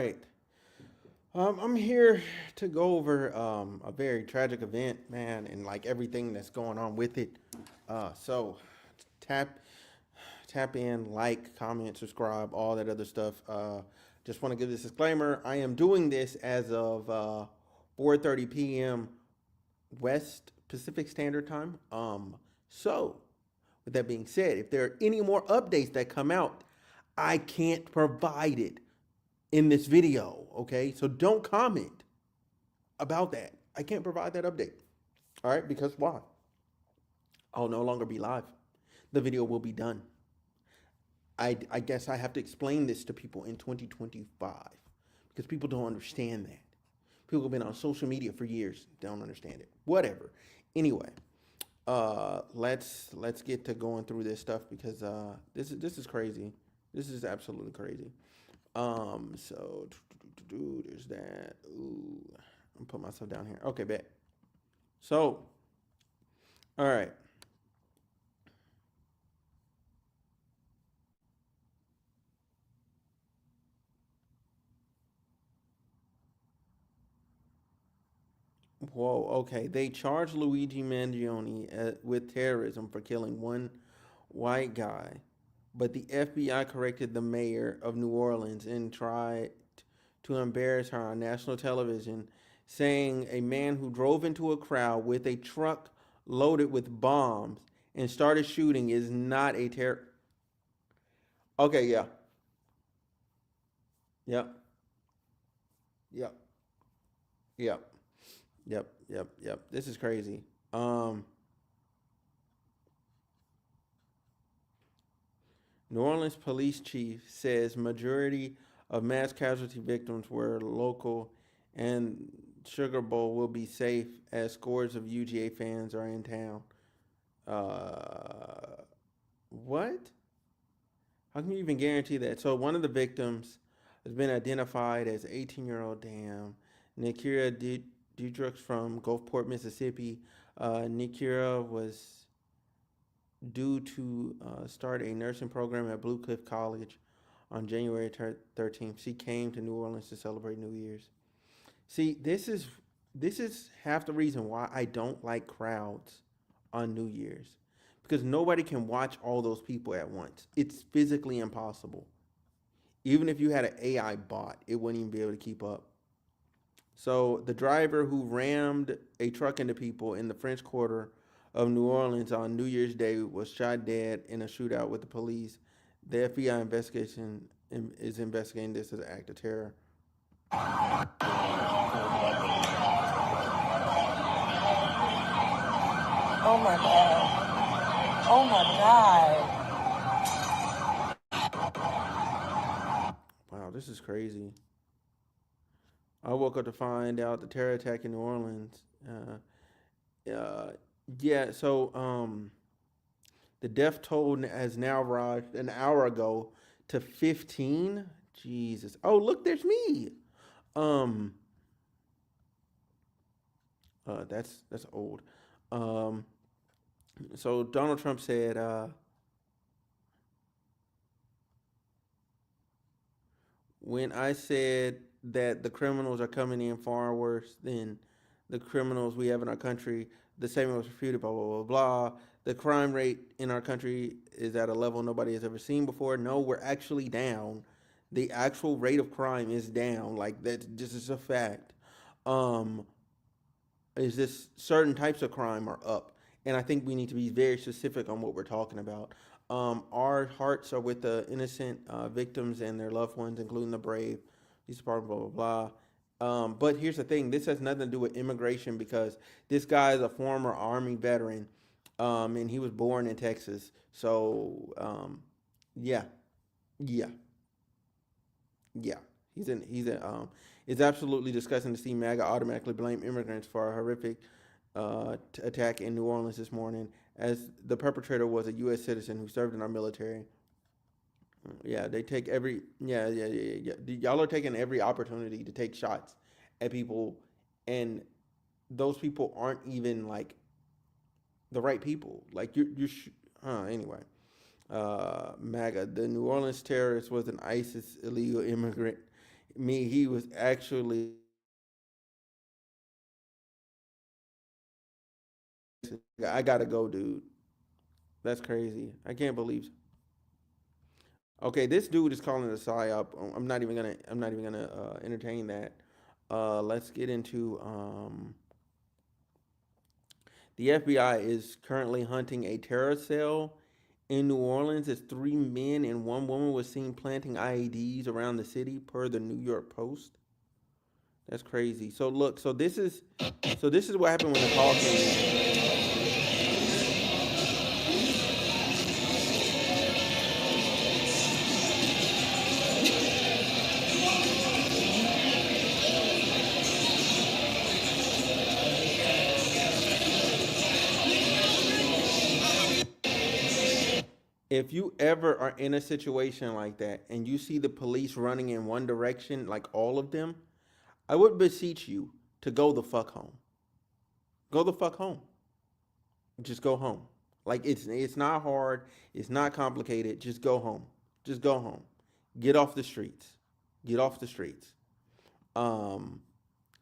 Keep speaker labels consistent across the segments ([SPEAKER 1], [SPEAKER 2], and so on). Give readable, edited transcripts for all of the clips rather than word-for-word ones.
[SPEAKER 1] right. I'm here to go over a very tragic event, man, and like everything that's going on with it. So tap tap in, like, comment, subscribe, all that other stuff. Just want to give this disclaimer. I am doing this as of 4:30 p.m. West Pacific Standard Time. So with that being said, if there are any more updates that come out, I can't provide it in this video, okay? So don't comment about that. I can't provide that update. All right, because why? I'll no longer be live. The video will be done. I guess I have to explain this to people in 2025 because people don't understand that. People have been on social media for years, don't understand it. Whatever. Anyway, let's get to going through this stuff because this is crazy. This is absolutely crazy. So there's that. Ooh, I'm put myself down here. Okay, bet. So, all right. Whoa. Okay. They charged Luigi Mangione with terrorism for killing one white guy, but the FBI corrected the mayor of New Orleans and tried to embarrass her on national television, saying a man who drove into a crowd with a truck loaded with bombs and started shooting is not a terror. Okay. Yeah. Yep. Yep. Yep. Yep. This is crazy. Um, New Orleans police chief says majority of mass casualty victims were local, and Sugar Bowl will be safe as scores of UGA fans are in town. Uh, what? How can you even guarantee that? So one of the victims has been identified as 18-year-old Dam Nikira Dudrux from Gulfport, Mississippi. Nikira was due to start a nursing program at Blue Cliff College on January 13th. She came to New Orleans to celebrate New Year's. See, this is half the reason why I don't like crowds on New Year's because nobody can watch all those people at once. It's physically impossible. Even if you had an AI bot, it wouldn't even be able to keep up. So the driver who rammed a truck into people in the French Quarter of New Orleans on New Year's Day was shot dead in a shootout with the police. The FBI investigation is investigating this as an act of terror.
[SPEAKER 2] Oh my God. Oh my God.
[SPEAKER 1] Wow, this is crazy. I woke up to find out the terror attack in New Orleans. Uh, yeah, so the death toll has now arrived an hour ago to 15. Jesus. Oh, look, there's me. Um, that's old. Um, so Donald Trump said, when I said that the criminals are coming in far worse than the criminals we have in our country, the statement was refuted, blah, blah, blah, blah. The crime rate in our country is at a level nobody has ever seen before. No, we're actually down. The actual rate of crime is down. Like, that just is a fact. Um, is this certain types of crime are up? And I think we need to be very specific on what we're talking about. Our hearts are with the innocent victims and their loved ones, including the brave. These department, blah blah blah. But here's the thing: this has nothing to do with immigration because this guy is a former Army veteran, and he was born in Texas. So yeah, yeah, yeah. He's in. It's absolutely disgusting to see MAGA automatically blame immigrants for a horrific attack in New Orleans this morning, as the perpetrator was a U.S. citizen who served in our military. Yeah, they take every yeah. Y'all are taking every opportunity to take shots at people, and those people aren't even like the right people. Like anyway. MAGA. The New Orleans terrorist was an ISIS illegal immigrant. He was actually. I gotta go, dude. That's crazy. I can't believe. Okay, this dude is calling a psyop. I'm not even gonna. I'm not even gonna entertain that. Let's get into. The FBI is currently hunting a terror cell in New Orleans as three men and one woman was seen planting IEDs around the city, per the New York Post. That's crazy. So look. So this is what happened when the call came in. If you ever are in a situation like that and you see the police running in one direction, like all of them, I would beseech you to go the fuck home. Go the fuck home. Just go home. Like it's not hard. It's not complicated. Just go home. Just go home. Get off the streets. Get off the streets. Um,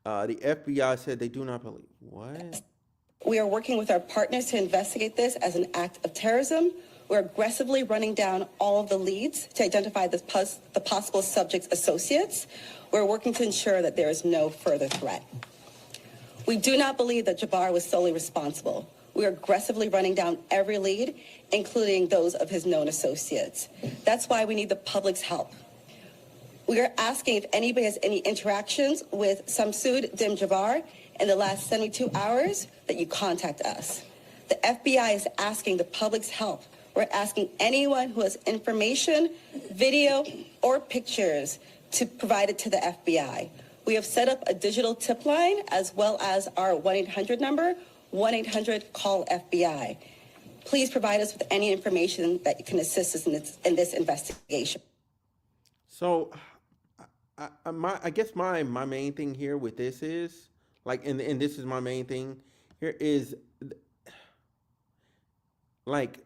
[SPEAKER 1] the FBI said they do not believe. What?
[SPEAKER 3] We are working with our partners to investigate this as an act of terrorism. We're aggressively running down all of the leads to identify the possible subject's associates. We're working to ensure that there is no further threat. We do not believe that Jabbar was solely responsible. We are aggressively running down every lead, including those of his known associates. That's why we need the public's help. We are asking if anybody has any interactions with Samsud Dim Jabbar in the last 72 hours that you contact us. The FBI is asking the public's help. We're asking anyone who has information, video, or pictures to provide it to the FBI. We have set up a digital tip line as well as our 1-800 number, 1-800-CALL-FBI. Please provide us with any information that can assist us in this investigation.
[SPEAKER 1] So, I guess my main thing here with this is like, and this is my main thing here is like,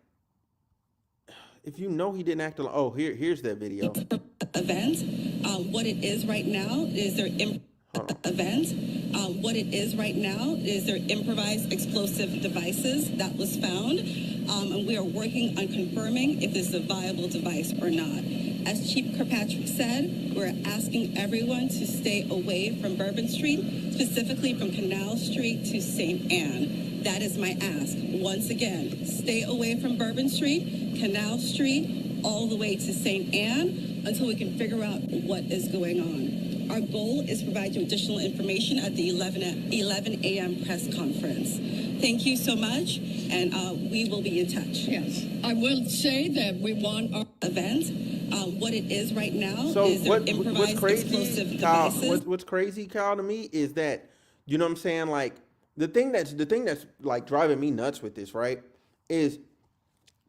[SPEAKER 1] if you know he didn't act alone. Oh, here's that video.
[SPEAKER 3] Event. What it is right now is their event. What it is right now is their improvised explosive devices that was found, and we are working on confirming if this is a viable device or not. As Chief Kirkpatrick said, we're asking everyone to stay away from Bourbon Street, specifically from Canal Street to St. Anne. That is my ask. Once again, stay away from Bourbon Street, Canal Street, all the way to St. Anne until we can figure out what is going on. Our goal is to provide you additional information at the 11 a.m. press conference. Thank you so much, and we will be in touch.
[SPEAKER 4] Yes, I will say that we want our
[SPEAKER 3] event. What it is right now
[SPEAKER 1] So
[SPEAKER 3] is their
[SPEAKER 1] what's
[SPEAKER 3] improvised explosive
[SPEAKER 1] crazy, Kyle?
[SPEAKER 3] devices.
[SPEAKER 1] What's crazy, Kyle, to me is that, you know what I'm saying? Like the thing that's like driving me nuts with this, right? Is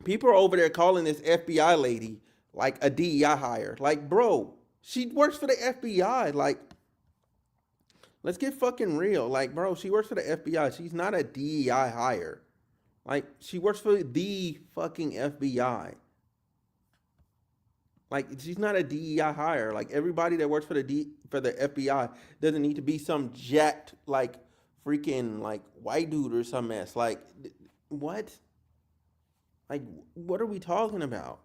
[SPEAKER 1] people are over there calling this FBI lady like a DEI hire. Like, bro, she works for the FBI. Like, let's get fucking real. Like, bro, she works for the FBI. She's not a DEI hire. Like, she works for the fucking FBI. Like, she's not a DEI hire. Like, everybody that works for the FBI doesn't need to be some jacked like freaking like white dude or some mess. Like, what? Like, what are we talking about?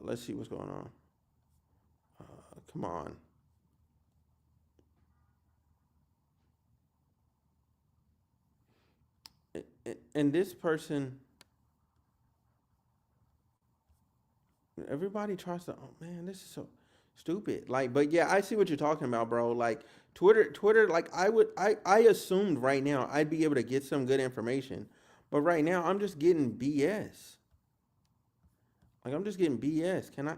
[SPEAKER 1] Let's see what's going on. Come on. And this person, everybody tries to. Oh man, this is so stupid. Like, but yeah, I see what you're talking about, bro. Like Twitter. Like, I assumed right now I'd be able to get some good information, but right now I'm just getting BS. Like, I'm just getting BS. Can I?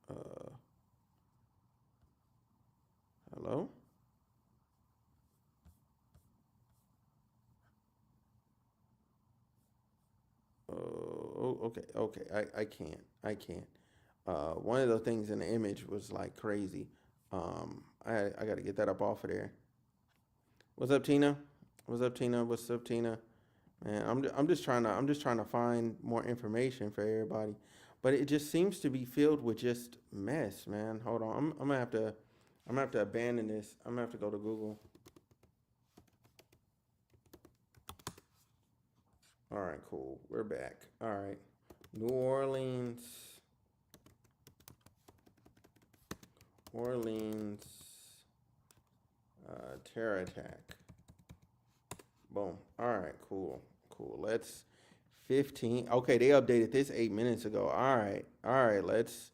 [SPEAKER 1] Uh, hello. Oh, okay, okay. I can't. I can't. One of the things in the image was like crazy. I got to get that up off of there. What's up, Tina? What's up, Tina? What's up, Tina? Man, I'm just trying to find more information for everybody. but it just seems to be filled with just mess, man. Hold on, I'm gonna have to abandon this. I'm gonna have to go to Google. All right, cool. We're back. All right, New Orleans, Orleans, terror attack. Boom. All right, cool, cool. Let's 15. Okay, they updated this 8 minutes ago. All right. Let's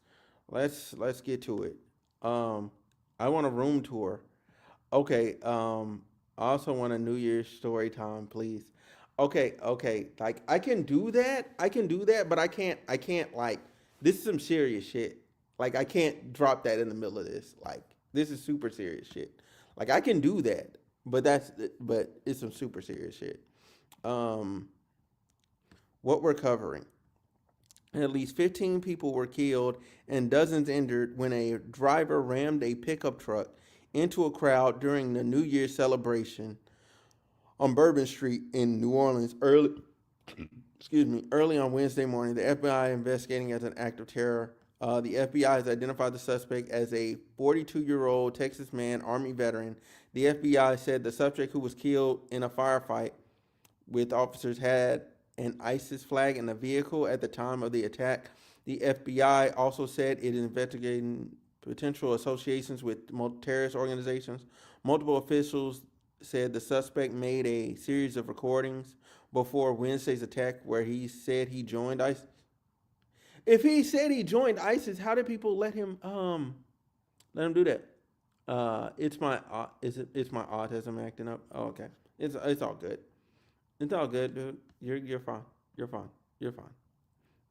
[SPEAKER 1] get to it. Um, I want a room tour. Okay. I also want a New Year's story time, please. Okay. Okay. Like I can do that. I can do that, but I can't. I can't like. This is some serious shit. Like I can't drop that in the middle of this. Like this is super serious shit. Like I can do that, but but it's some super serious shit. Um, what we're covering. At least 15 people were killed and dozens injured when a driver rammed a pickup truck into a crowd during the New Year's celebration on Bourbon Street in New Orleans early on Wednesday morning. The FBI investigating as an act of terror. The FBI has identified the suspect as a 42-year-old Texas man, Army veteran. The FBI said the subject, who was killed in a firefight with officers, had an ISIS flag in the vehicle at the time of the attack. The FBI also said it is investigating potential associations with terrorist organizations. Multiple officials said the suspect made a series of recordings before Wednesday's attack where he said he joined ISIS. If he said he joined ISIS, how did people let him do that? It's my it's my autism acting up. Oh, okay. It's all good. It's all good, dude. You're fine. You're fine. You're fine.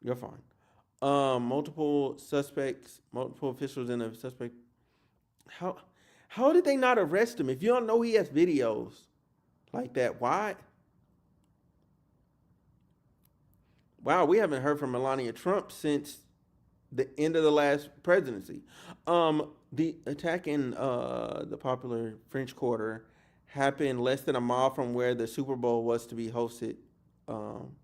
[SPEAKER 1] You're fine. Multiple suspects, multiple officials in the suspect. How how did they not arrest him? If you don't know he has videos like that, why? Wow, we haven't heard from Melania Trump since the end of the last presidency. The attack in the popular French Quarter happened less than a mile from where the Super Bowl was to be hosted. Um,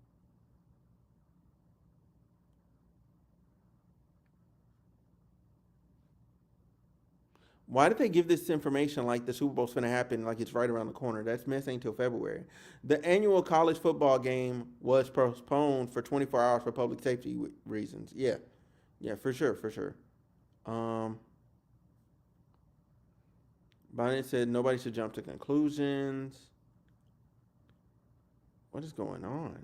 [SPEAKER 1] why did they give this information like the Super Bowl's going to happen like it's right around the corner? That's messing until February. The annual college football game was postponed for 24 hours for public safety reasons. Yeah, yeah, for sure, for sure. Um, Biden said nobody should jump to conclusions. What is going on?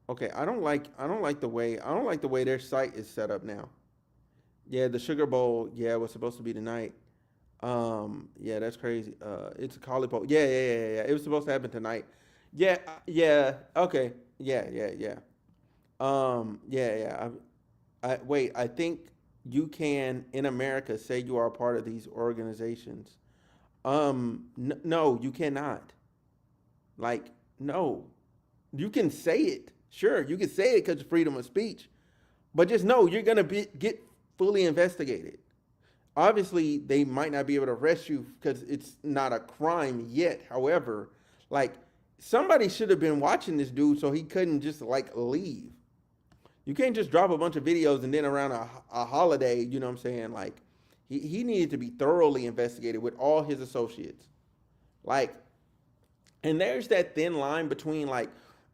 [SPEAKER 1] Okay, I don't like the way their site is set up now. Yeah, the Sugar Bowl, yeah, was supposed to be tonight. Yeah, that's crazy. It's a college bowl. Yeah. It was supposed to happen tonight. Yeah, yeah. Okay. Yeah. Yeah. I wait. I think you can in America say you are a part of these organizations. No, you cannot. Like, no, you can say it. Sure, you can say it because of freedom of speech, but just know you're gonna get fully investigated. Obviously, they might not be able to arrest you because it's not a crime yet. However, like somebody should have been watching this dude so he couldn't just like leave. You can't just drop a bunch of videos and then around a holiday, you know what I'm saying? Like he needed to be thoroughly investigated with all his associates. Like, and there's that thin line between like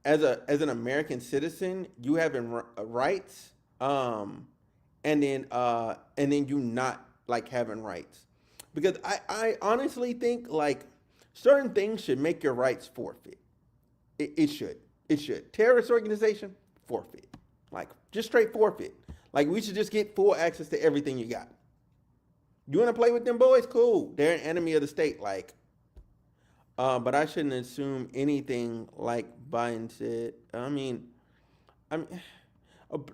[SPEAKER 1] as an American citizen, you having rights, and then you not like having rights. Because I honestly think like certain things should make your rights forfeit. It should. It should. Terrorist organization, forfeit. Like just straight forfeit. Like we should just get full access to everything you got. You want to play with them boys? Cool. They're an enemy of the state. Like, but I shouldn't assume anything like Biden said. I mean,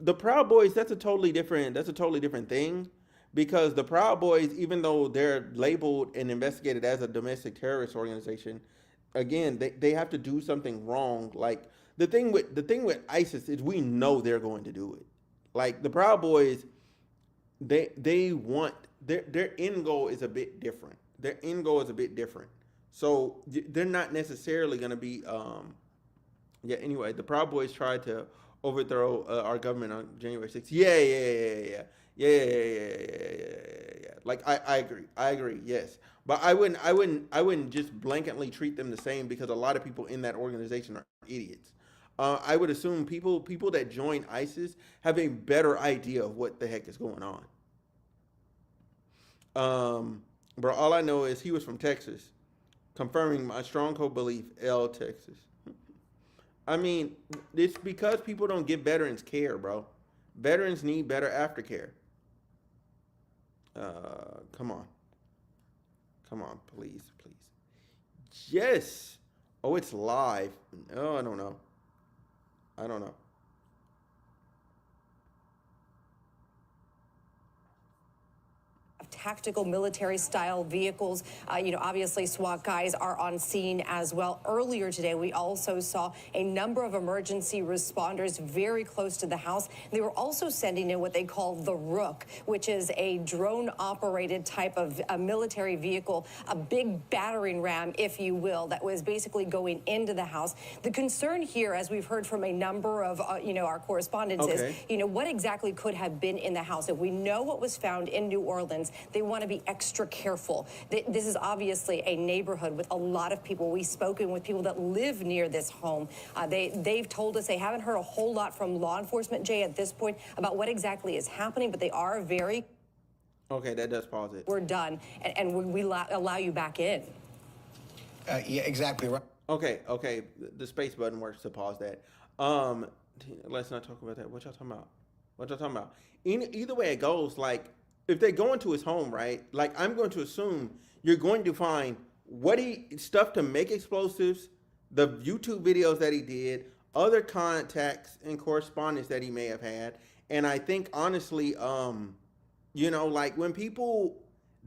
[SPEAKER 1] the Proud Boys. That's a totally different. That's a totally different thing, because the Proud Boys, even though they're labeled and investigated as a domestic terrorist organization, again, they have to do something wrong. Like the thing with ISIS is we know they're going to do it. Like the Proud Boys, they want their end goal is a bit different. Their end goal is a bit different. So they're not necessarily going to be yeah. Anyway, the Proud Boys tried to overthrow our government on January 6th. Yeah, yeah, yeah, yeah, yeah, yeah, yeah, yeah, yeah, yeah, yeah, yeah. Like I agree, yes, but I wouldn't just blanketly treat them the same because a lot of people in that organization are idiots. I would assume people that join ISIS have a better idea of what the heck is going on. Bro, all I know is he was from Texas, confirming my strong core belief. L Texas. I mean, it's because people don't give veterans care, bro. Veterans need better aftercare. Come on, come on, please, please. Yes. Oh, it's live. Oh, I don't know. I don't know.
[SPEAKER 5] Tactical military style vehicles. Obviously SWAT guys are on scene as well. Earlier today, we also saw a number of emergency responders very close to the house. They were also sending in what they call the Rook, which is a drone operated type of a military vehicle, a big battering ram, if you will, that was basically going into the house. The concern here, as we've heard from a number of, our correspondents,
[SPEAKER 1] Okay.
[SPEAKER 5] is, what exactly could have been in the house. If we know what was found in New Orleans, they want to be extra careful. This is obviously a neighborhood with a lot of people. We've spoken with people that live near this home. They've told us they haven't heard a whole lot from law enforcement, Jay, at this point about what exactly is happening, but they are very...
[SPEAKER 1] Okay, that does pause it.
[SPEAKER 5] We're done, and we allow you back in.
[SPEAKER 6] Yeah, exactly right.
[SPEAKER 1] Okay, okay. The space button works to pause that. Let's not talk about that. What y'all talking about? What y'all talking about? Either way it goes, like if they go into his home, right? Like I'm going to assume you're going to find stuff to make explosives, the YouTube videos that he did, other contacts and correspondence that he may have had, and I think honestly, like when people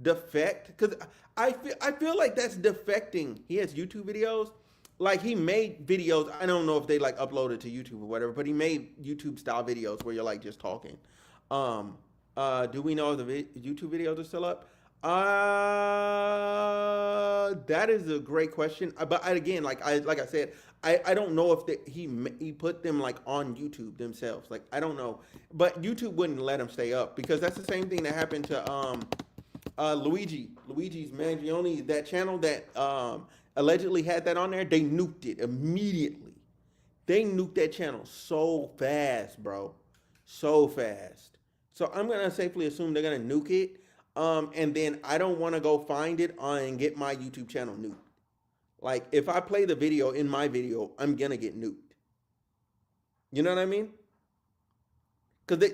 [SPEAKER 1] defect, because I feel like that's defecting. He has YouTube videos. Like he made videos. I don't know if they like uploaded to YouTube or whatever, but he made YouTube style videos where you're like just talking. Do we know if the YouTube videos are still up? That is a great question. But again, like I said, I don't know if he put them like on YouTube themselves. Like I don't know, but YouTube wouldn't let them stay up because that's the same thing that happened to Luigi's Mangione, that channel that allegedly had that on there. They nuked it immediately. They nuked that channel so fast, bro, so fast. So I'm gonna safely assume they're gonna nuke it. And then I don't want to go find it and get my YouTube channel nuked. Like if I play the video in my video, I'm gonna get nuked. You know what I mean? Because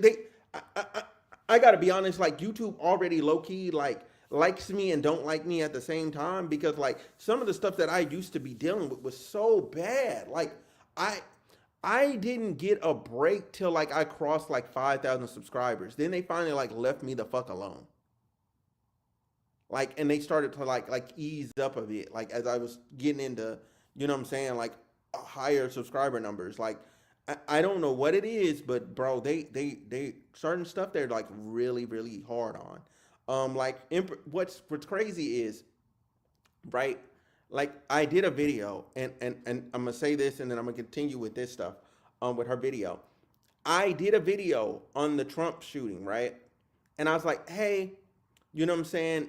[SPEAKER 1] I gotta be honest. Like YouTube already low key like likes me and don't like me at the same time because like some of the stuff that I used to be dealing with was so bad. Like I didn't get a break till like I crossed like 5,000 subscribers. Then they finally like left me the fuck alone. Like, and they started to like ease up a bit, like as I was getting into, you know what I'm saying, like higher subscriber numbers. Like, I don't know what it is, but bro, they certain stuff they're like really really hard on. Like what's crazy is, right? Like I did a video, and I'm gonna say this, and then I'm gonna continue with this stuff, with her video. I did a video on the Trump shooting, right? And I was like, hey, you know what I'm saying?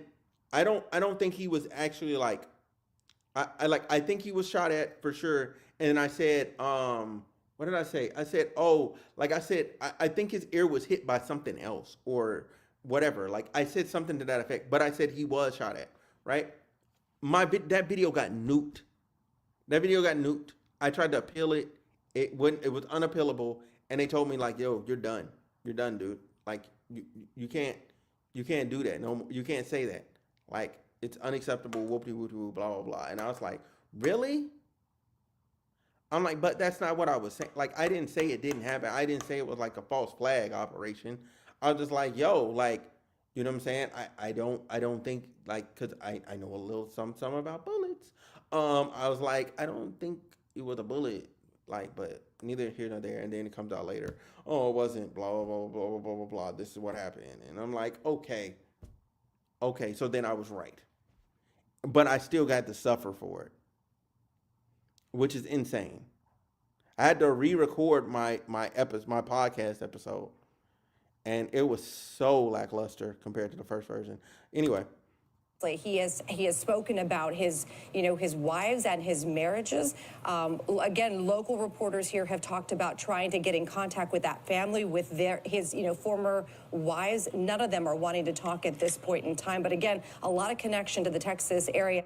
[SPEAKER 1] I don't think he was actually like I think he was shot at for sure. And I said, what did I say? I said, oh, like I said, I think his ear was hit by something else or whatever. Like I said something to that effect, but I said he was shot at, right? That video got nuked. That video got nuked. I tried to appeal it. It was unappealable, and they told me like, yo, you're done. You're done, dude. Like you can't do that. No, you can't say that. Like it's unacceptable. Whoopty whoopty blah blah blah. And I was like, really? I'm like, but that's not what I was saying. Like I didn't say it didn't happen. I didn't say it was like a false flag operation. I was just like, yo, like, you know what I'm saying? I don't think like because I know a little some about bullets. I was like, I don't think it was a bullet. Like, but neither here nor there. And then it comes out later. Oh, it wasn't. Blah blah blah blah blah blah blah blah. This is what happened. And I'm like, okay. Okay, so then I was right. But I still got to suffer for it, which is insane. I had to re-record my podcast episode, and it was so lackluster compared to the first version. Anyway,
[SPEAKER 5] he has spoken about his his wives and his marriages. Again, local reporters here have talked about trying to get in contact with that family, with his former wives. None of them are wanting to talk at this point in time. But again, a lot of connection to the Texas area.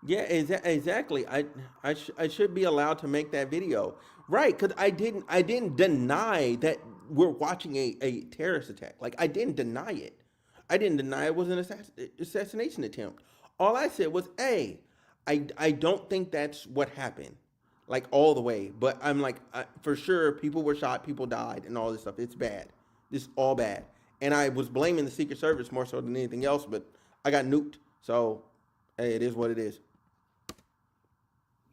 [SPEAKER 1] yeah, exactly. I should be allowed to make that video, right? Because I didn't deny that we're watching a terrorist attack. Like, I didn't deny it. I didn't deny it was an assassination attempt. All I said was, hey, I don't think that's what happened, like all the way. But I'm like, for sure, people were shot, people died, and all this stuff. It's bad. This is all bad. And I was blaming the Secret Service more so than anything else. But I got nuked, so hey, it is what it is.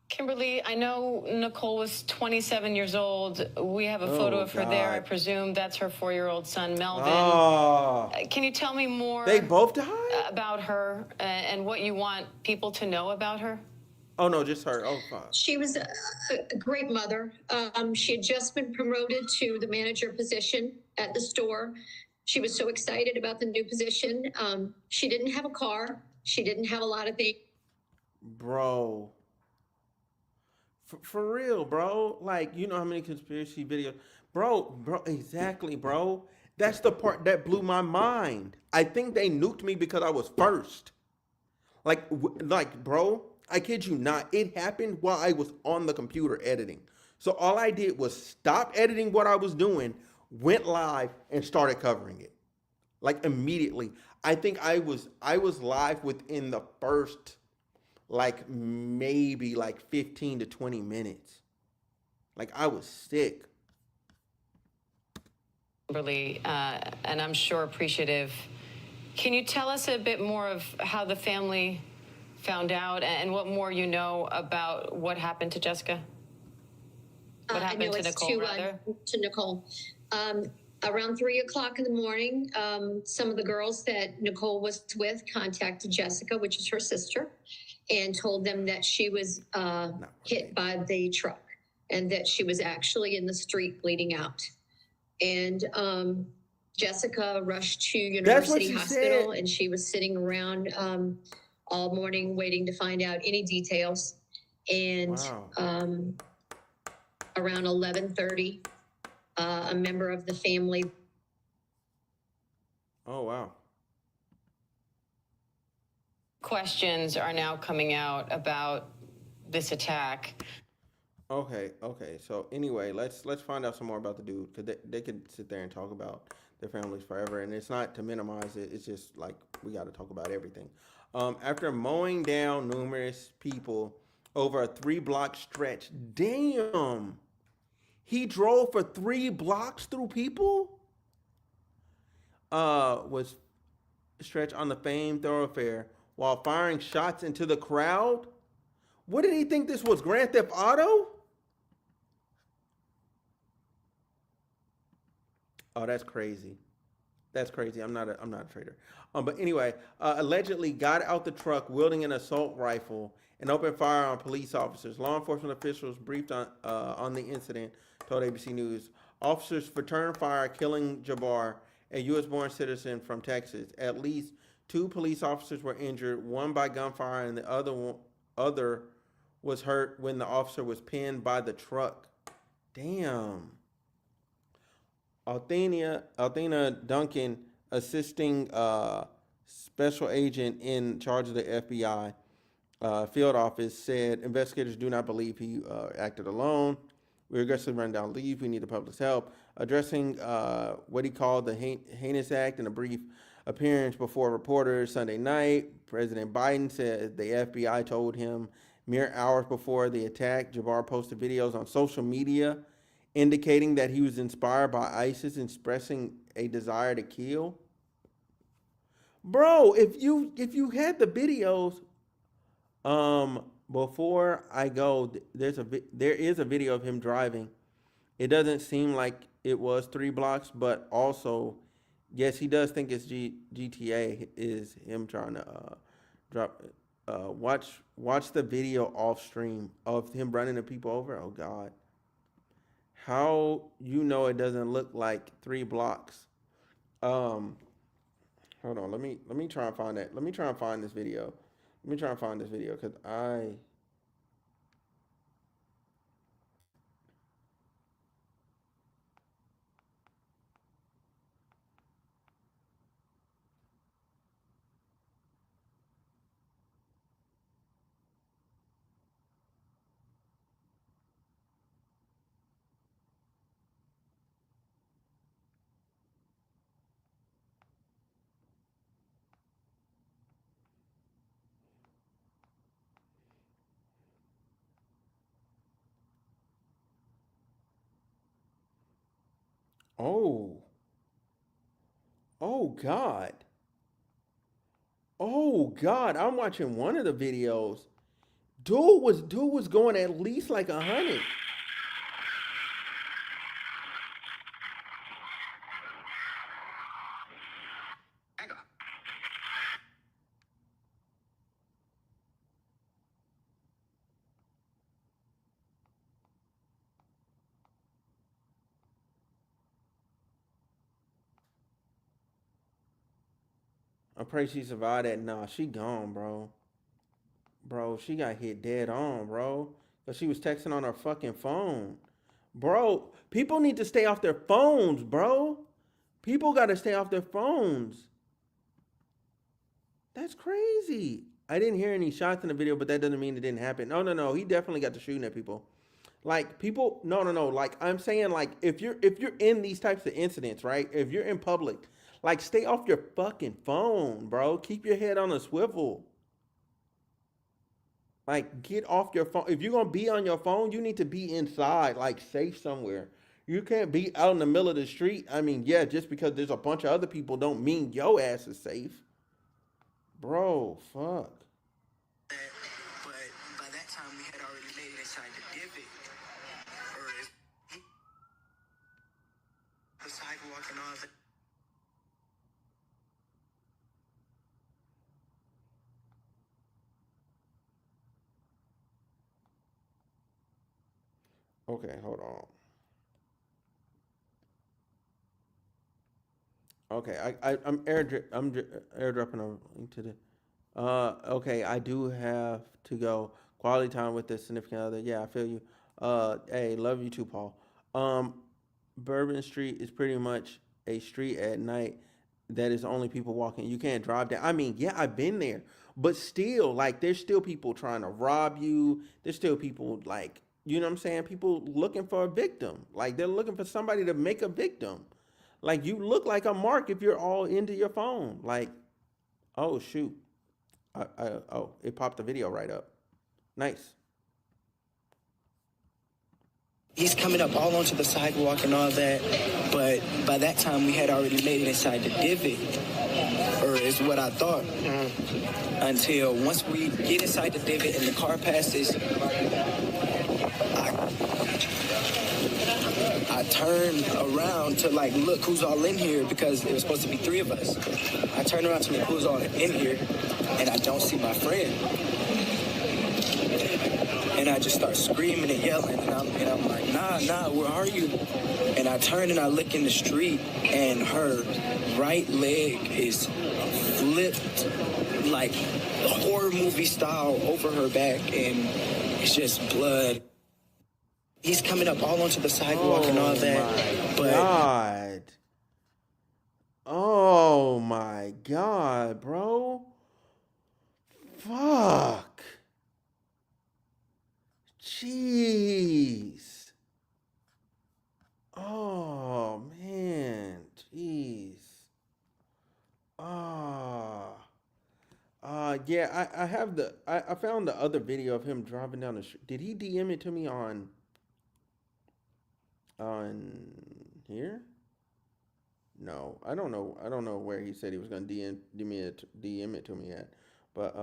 [SPEAKER 7] Kimberly, I know Nicole was 27 years old. We have a photo of her there. I
[SPEAKER 1] God.
[SPEAKER 7] presume that's her 4-year-old son, Melvin.
[SPEAKER 1] Oh,
[SPEAKER 7] Can you tell me more
[SPEAKER 1] they both died?
[SPEAKER 7] about her and what you want people to know about her?
[SPEAKER 1] Oh no, just her. Oh, fine.
[SPEAKER 8] She was a great mother. She had just been promoted to the manager position at the store. She was so excited about the new position. She didn't have a car. She didn't have a lot of things.
[SPEAKER 1] Bro. For real, bro. Like, you know how many conspiracy videos, bro, exactly, bro. That's the part that blew my mind. I think they nuked me because I was first. Like, bro, I kid you not. It happened while I was on the computer editing. So all I did was stop editing what I was doing, went live, and started covering it. Like, immediately. I think I was live within the first, like, maybe like 15 to 20 minutes. Like, I was sick.
[SPEAKER 7] Kimberly, and I'm sure appreciative. Can you tell us a bit more of how the family found out and what more you know about what happened to Jessica? What happened to Nicole, rather?
[SPEAKER 8] To Nicole. Around 3 o'clock in the morning, some of the girls that Nicole was with contacted Jessica, which is her sister, and told them that she was hit by the truck and that she was actually in the street bleeding out. And Jessica rushed to University Hospital, and she was sitting around all morning waiting to find out any details. And around 11:30, a member of the family.
[SPEAKER 1] Oh, wow.
[SPEAKER 7] Questions are now coming out about this attack.
[SPEAKER 1] Okay. So anyway, let's find out some more about the dude, because they could sit there and talk about their families forever, and it's not to minimize it. It's just like we got to talk about everything. After mowing down numerous people over a 3-block stretch, damn, he drove for 3 blocks through people. Was stretched on the famed thoroughfare while firing shots into the crowd. What did he think this was, Grand Theft Auto? Oh, that's crazy. That's crazy. I'm not a traitor. But anyway, allegedly got out the truck wielding an assault rifle and opened fire on police officers. Law enforcement officials briefed on the incident told ABC News. Officers returned fire, killing Jabbar, a U.S.-born citizen from Texas. At least 2 police officers were injured, one by gunfire and the other was hurt when the officer was pinned by the truck. Damn. Althena Duncan, assisting special agent in charge of the FBI field office, said investigators do not believe he acted alone. We're aggressively running down leave. We need the public's help. Addressing what he called the heinous act in a brief appearance before reporters Sunday night, President Biden said the FBI told him mere hours before the attack. Jabbar posted videos on social media indicating that he was inspired by ISIS, expressing a desire to kill. Bro, if you had the videos, before I go, there is a video of him driving. It doesn't seem like it was 3 blocks, but also, yes, he does think it's GTA is him trying to drop. Watch the video off stream of him running the people over. Oh God. How you know it doesn't look like 3 blocks? Um, Hold on. Let me try and find that. Let me try and find this video. Let me try and find this video because I. Oh, oh God, oh God! I'm watching one of the videos. Dude was going at least like 100. I pray she survived that. Nah, she gone, bro. Bro, she got hit dead on, bro. Cause she was texting on her fucking phone. Bro, people need to stay off their phones, bro. People gotta stay off their phones. That's crazy. I didn't hear any shots in the video, but that doesn't mean it didn't happen. No, no, no. He definitely got to shooting at people. Like people, no, no, no. Like I'm saying, like if you're in these types of incidents, right? If you're in public, like stay off your fucking phone, bro. Keep your head on a swivel. Like get off your phone. If you're gonna be on your phone, you need to be inside, like safe somewhere. You can't be out in the middle of the street. I mean, yeah, just because there's a bunch of other people don't mean your ass is safe. Bro, fuck.
[SPEAKER 6] But by that time, we had already made it inside the divot, or the sidewalk and all that.
[SPEAKER 1] Okay, hold on. Okay, I'm airdropping a link to the. Okay, I do have to go. Quality time with the significant other. Yeah, I feel you. Hey, love you too, Paul. Um, Bourbon Street is pretty much a street at night that is only people walking. You can't drive down. I mean, yeah, I've been there, but still, like, there's still people trying to rob you. There's still people like, you know what I'm saying? People looking for a victim. Like, they're looking for somebody to make a victim. Like, you look like a mark if you're all into your phone. Like, oh shoot. Oh, it popped the video right up. Nice.
[SPEAKER 6] He's coming up all onto the sidewalk and all that, but by that time we had already made it inside the divot, or is what I thought. Until once we get inside the divot and the car passes, I turn around to like look who's all in here because it was supposed to be 3 of us. I turn around to look who's all in here, and I don't see my friend. And I just start screaming and yelling, and I'm like, nah, where are you? And I turn and I look in the street, and her right leg is flipped like horror movie style over her back, and it's just blood. He's coming up all onto the sidewalk and all that, but
[SPEAKER 1] God. Oh my God, bro. Fuck. Jeez. Oh man. Jeez. Ah. Yeah, I have I found the other video of him driving down the street. Did he DM it to me on here? No, I don't know. I don't know where he said he was gonna DM it to me at. But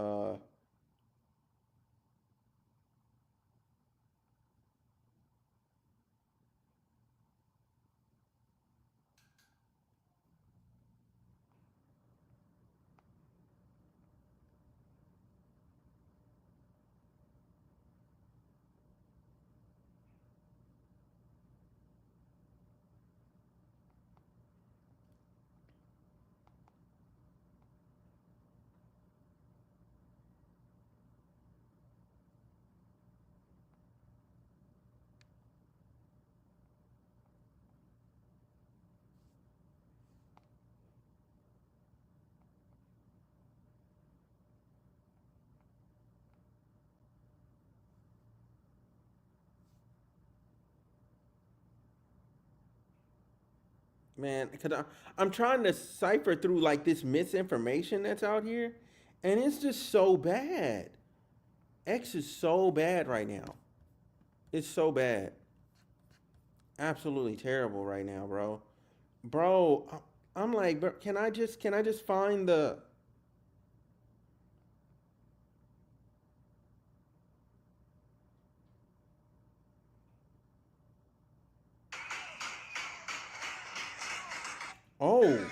[SPEAKER 1] man, I'm trying to cipher through like this misinformation that's out here, and it's just so bad. X is so bad right now. It's so bad. Absolutely terrible right now, bro. Bro, I'm like, bro, can I just find the oh.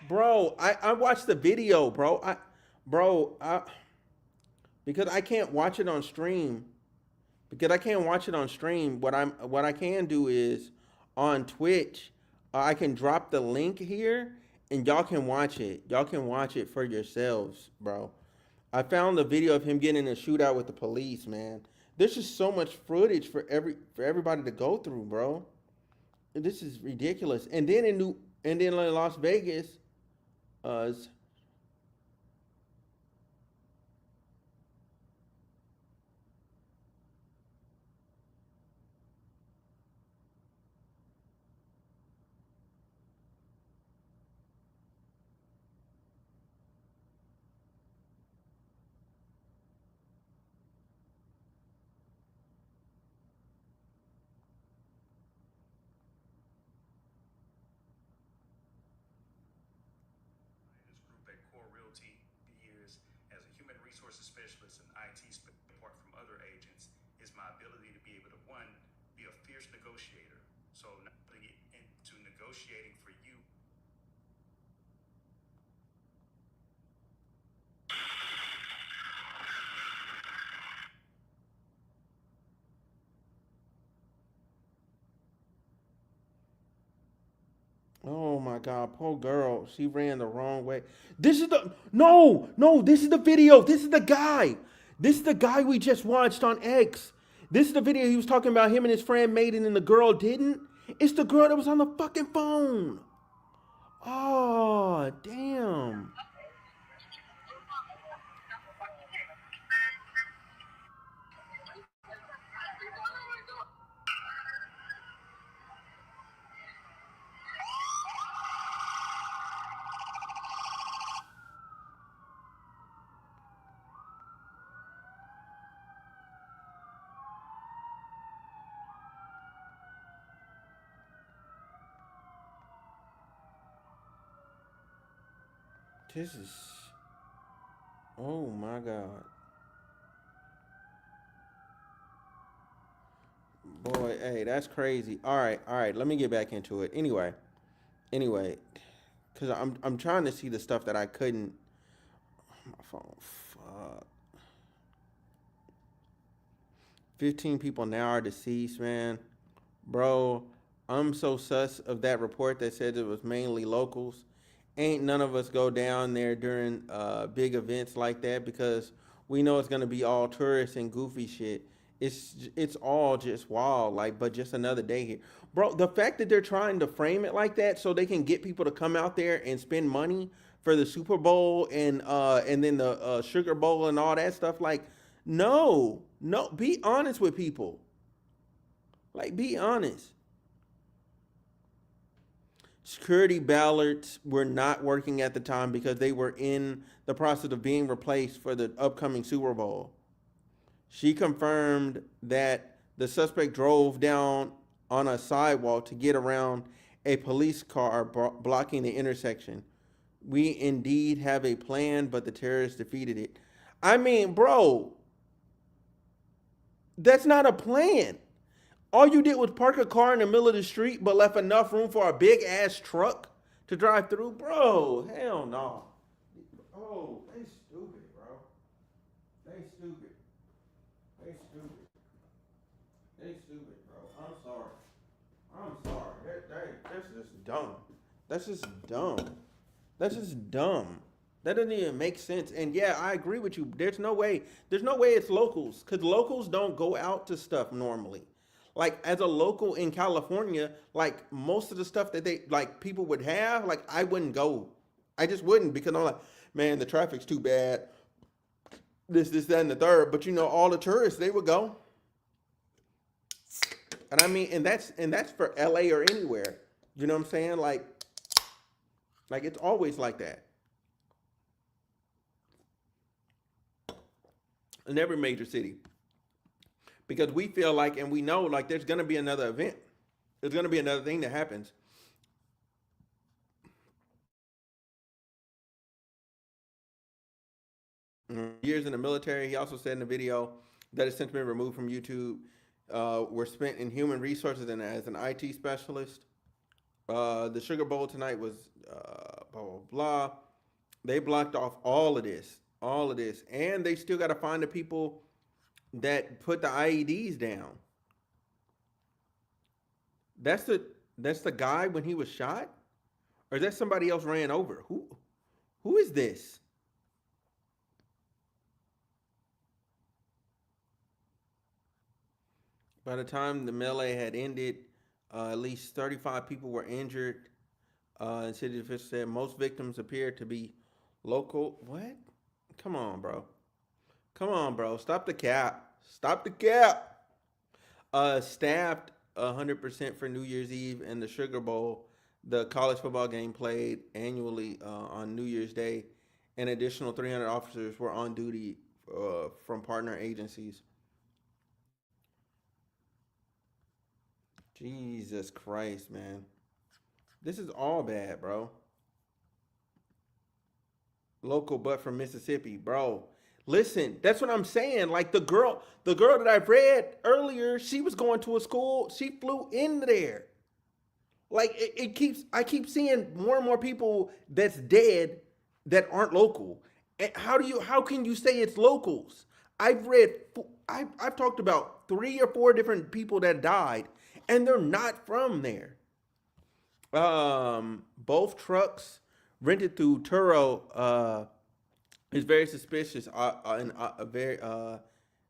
[SPEAKER 1] Bro, I watched the video, bro. I because I can't watch it on stream. Because I can't watch it on stream. What I can do is on Twitch, I can drop the link here and y'all can watch it. Y'all can watch it for yourselves, bro. I found the video of him getting in a shootout with the police, man. There's just so much footage for everybody to go through, bro. This is ridiculous. And then in Las Vegas, uh, oh my God, poor girl. She ran the wrong way. This is the no, no. This is the video. This is the guy. This is the guy we just watched on X. This is the video he was talking about. Him and his friend made it, and the girl didn't. It's the girl that was on the fucking phone. Oh damn. This is. Oh my God. Boy, hey, that's crazy. All right. Let me get back into it. Anyway, because I'm trying to see the stuff that I couldn't. My phone. Fuck. 15 people now are deceased, man. Bro, I'm so sus of that report that said it was mainly locals. Ain't none of us go down there during big events like that because we know it's gonna be all tourists and goofy shit. It's all just wild, like, but just another day here, bro. The fact that they're trying to frame it like that so they can get people to come out there and spend money for the Super Bowl and then the Sugar Bowl and all that stuff, like, no, no, be honest with people. Like, be honest. Security ballards were not working at the time because they were in the process of being replaced for the upcoming Super Bowl. She confirmed that the suspect drove down on a sidewalk to get around a police car blocking the intersection. We indeed have a plan, but the terrorists defeated it. I mean, bro, that's not a plan. All you did was park a car in the middle of the street, but left enough room for a big ass truck to drive through. Bro, hell no. Oh, they stupid, bro. They stupid. They stupid. They stupid, bro. I'm sorry. I'm sorry. That's just dumb. That's just dumb. That's just dumb. That doesn't even make sense. And yeah, I agree with you. There's no way it's locals. Because locals don't go out to stuff normally. like as a local in California, like most of the stuff that they like people would have, like I wouldn't go. I just wouldn't because I'm like, man, the traffic's too bad. This, that, and the third. But you know, all the tourists they would go. And I mean, and that's for LA or anywhere. You know what I'm saying? Like it's always like that in every major city because we feel like and we know like there's gonna be another event. There's gonna be another thing that happens. Years in the military. He also said in the video that has since been removed from YouTube. Were spent in human resources and as an IT specialist. The Sugar Bowl tonight was blah blah blah. They blocked off all of this, and they still got to find the people that put the IEDs down. That's the guy when he was shot, or is that somebody else ran over? Who is this? By the time the melee had ended, at least 35 people were injured. And city officials said most victims appeared to be local. What? Come on, bro. Come on, bro. Stop the cap. Stop the cap. Staffed 100% for New Year's Eve and the Sugar Bowl, the college football game played annually on New Year's Day. An additional 300 officers were on duty from partner agencies. Jesus Christ, man. This is all bad, bro. Local but from Mississippi, bro. Listen, that's what I'm saying. Like the girl that I've read earlier, she was going to a school. She flew in there. Like I keep seeing more and more people that's dead that aren't local. And how can you say it's locals? I've read, I've talked about 3 or 4 different people that died, and they're not from there. Both trucks rented through Turo is very suspicious and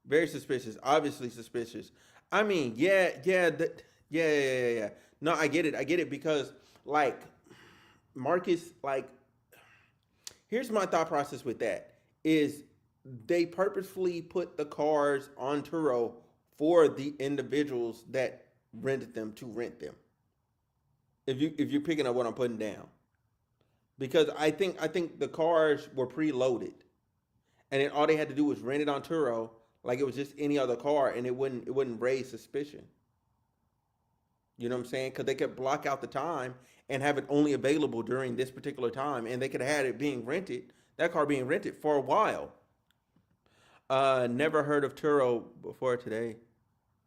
[SPEAKER 1] very suspicious. Obviously suspicious. I mean, yeah. No, I get it because like Marcus, like here's my thought process with that is they purposefully put the cars on Turo for the individuals that rented them to rent them. If you're picking up what I'm putting down, because I think the cars were preloaded, and then all they had to do was rent it on Turo like it was just any other car, and it wouldn't raise suspicion. You know what I'm saying? Because they could block out the time and have it only available during this particular time, and they could have had it being rented, that car being rented for a while. Never heard of Turo before today,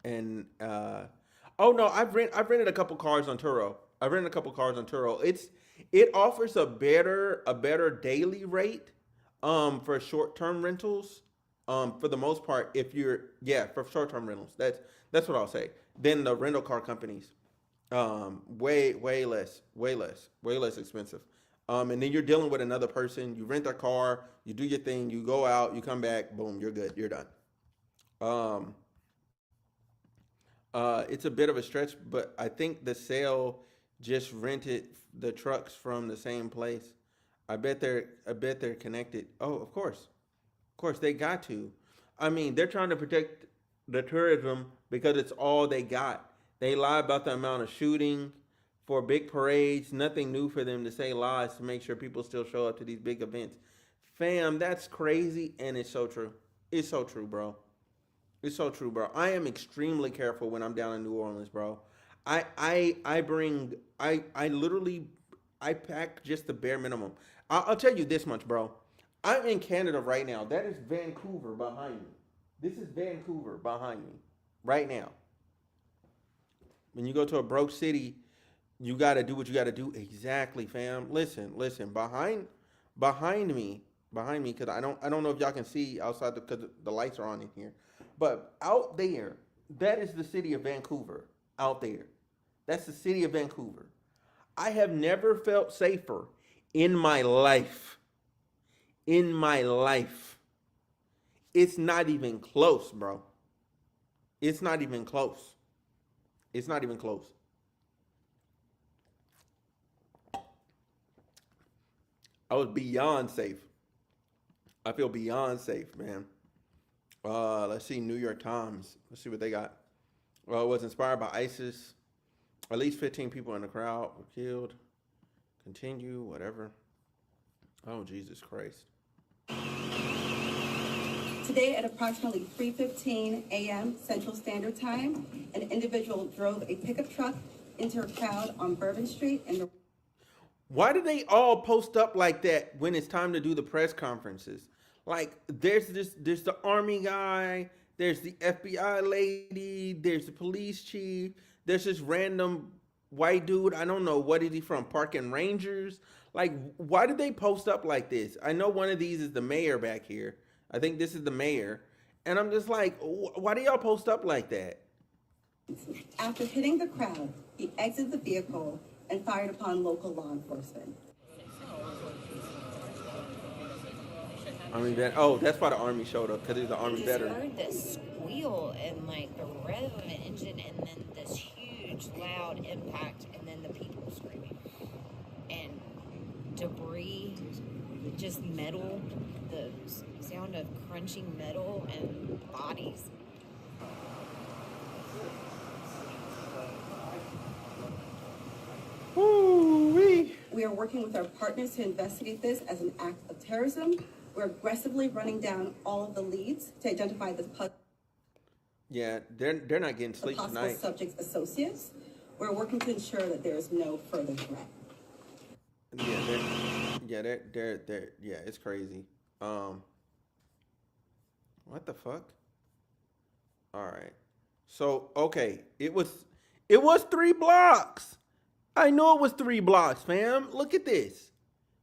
[SPEAKER 1] and oh no, I've rented a couple cars on Turo. I've rented a couple cars on Turo. It offers a better daily rate for short term rentals. For the most part, if you're yeah for short term rentals, that's what I'll say. Then the rental car companies, way less expensive. And then you're dealing with another person. You rent their car, you do your thing, you go out, you come back, boom, you're good, you're done. Um, it's a bit of a stretch, but I think the sale just rented the trucks from the same place. I bet they're connected. Oh, of course, they got to. I mean, they're trying to protect the tourism because it's all they got. They lie about the amount of shooting for big parades. Nothing new for them to say lies to make sure people still show up to these big events. Fam, that's crazy, and it's so true. It's so true, bro. It's so true, bro. I am extremely careful when I'm down in New Orleans, bro. I bring I literally I pack just the bare minimum. I'll tell you this much, bro. I'm in Canada right now. That is Vancouver behind me. This is Vancouver behind me right now. When you go to a broke city, you got to do what you got to do. Exactly, fam. Listen. Behind me, because I don't know if y'all can see outside because the lights are on in here, but out there, that is the city of Vancouver. Out there, that's the city of Vancouver. I have never felt safer in my life. In my life, it's not even close, bro. It's not even close. It's not even close. I was beyond safe. I feel beyond safe, man. Let's see, New York Times. Let's see what they got. Well, it was inspired by ISIS. At least 15 people in the crowd were killed. Continue, whatever. Oh, Jesus Christ.
[SPEAKER 3] Today at approximately 3:15 a.m. Central Standard Time, an individual drove a pickup truck into a crowd on Bourbon Street in the
[SPEAKER 1] Why do they all post up like that when it's time to do the press conferences? Like there's the army guy, there's the FBI lady, there's the police chief, there's this random white dude. I don't know, what is he from? Park and Rangers? Like, why did they post up like this? I know one of these is the mayor back here. I think this is the mayor. And I'm just like, why do y'all post up like that?
[SPEAKER 3] After hitting the crowd, he exited the vehicle and fired upon local law enforcement.
[SPEAKER 1] I mean, that's why the army showed up, because he's the army veteran.
[SPEAKER 9] I heard this squeal and like the rev of an engine, and then this huge loud impact, and then the people screaming and debris, just metal, the sound of crunching metal and bodies.
[SPEAKER 1] Woo-wee.
[SPEAKER 3] We are working with our partners to investigate this as an act of terrorism. We're aggressively running down all of the leads to identify the
[SPEAKER 1] Yeah, they're not getting sleep
[SPEAKER 3] possible
[SPEAKER 1] tonight.
[SPEAKER 3] subject's associates. We're working to ensure that there is no further threat.
[SPEAKER 1] Yeah, it's crazy. What the fuck? All right. So, okay, it was 3 blocks. I know it was 3 blocks, fam. Look at this.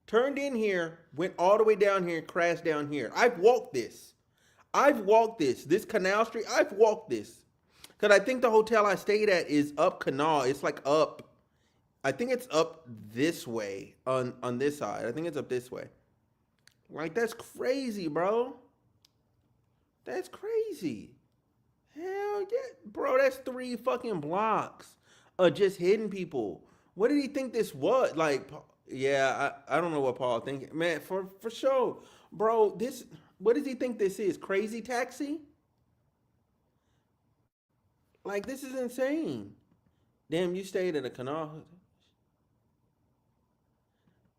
[SPEAKER 1] Turned in here, went all the way down here, crashed down here. I've walked this. This Canal Street, I've walked this. Because I think the hotel I stayed at is up Canal. It's like up. I think it's up this way on this side. I think it's up this way. Like, that's crazy, bro. That's crazy. Hell yeah. Bro, that's 3 fucking blocks of just hitting people. What did he think this was? Like, yeah, I don't know what Paul thinking. Man, for sure. Bro, what does he think this is? Crazy Taxi? Like, this is insane. Damn, you stayed at a Canal.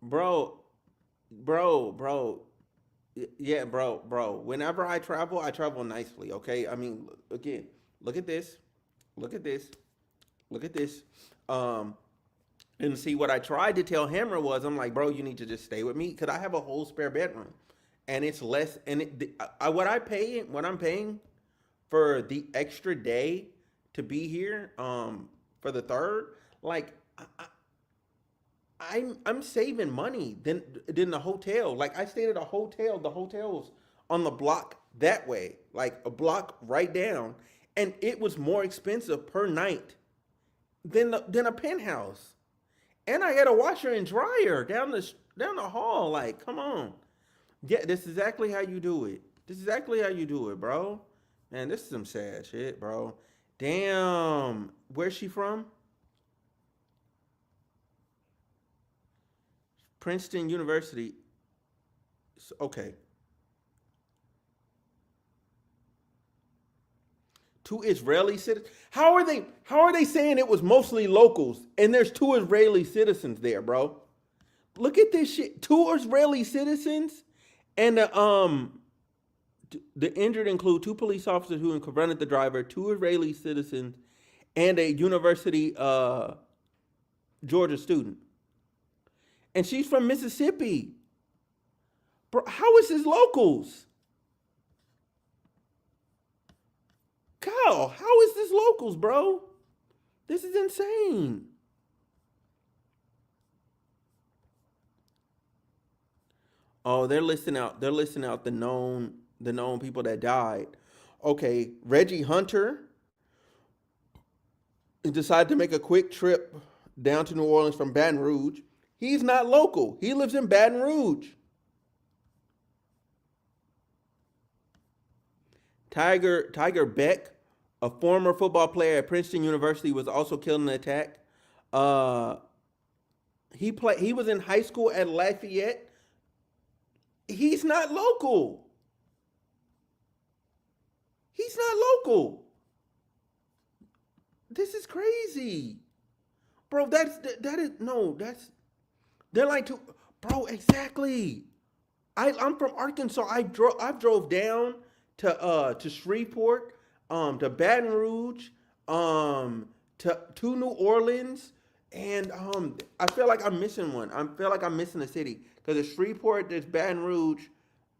[SPEAKER 1] Bro. Yeah, bro. Whenever I travel nicely, okay? I mean, again, look at this. And see, what I tried to tell Hammer was, I'm like, bro, you need to just stay with me, because I have a whole spare bedroom. And it's less, and what I'm paying for the extra day to be here, for the 3rd, like, I'm saving money than the hotel. Like, I stayed at a hotel. The hotel's on the block that way, like a block right down, and it was more expensive per night than a penthouse. And I had a washer and dryer down the hall. Like, come on. Yeah, this is exactly how you do it. Bro. Man, this is some sad shit, bro. Damn. Where's she from? Princeton University. Okay. 2 Israeli citizens. How are they saying it was mostly locals and there's 2 Israeli citizens there, bro? Look at this shit. 2 Israeli citizens, and the injured include 2 police officers who confronted the driver, 2 Israeli citizens, and a University Georgia student. And she's from Mississippi. Bro, how is this locals? Kyle, how is this locals, bro? This is insane. Oh, they're listing out the known people that died. Okay, Reggie Hunter decided to make a quick trip down to New Orleans from Baton Rouge. He's not local. He lives in Baton Rouge. Tiger Beck A former football player at Princeton University was also killed in the attack. Uh, he was in high school at Lafayette. He's not local. He's not local. This is crazy, bro. That is no. They're like two, bro. Exactly. I'm from Arkansas. I drove down to Shreveport, to Baton Rouge, to New Orleans, and I feel like I'm missing one. I feel like I'm missing a city because there's Shreveport, there's Baton Rouge,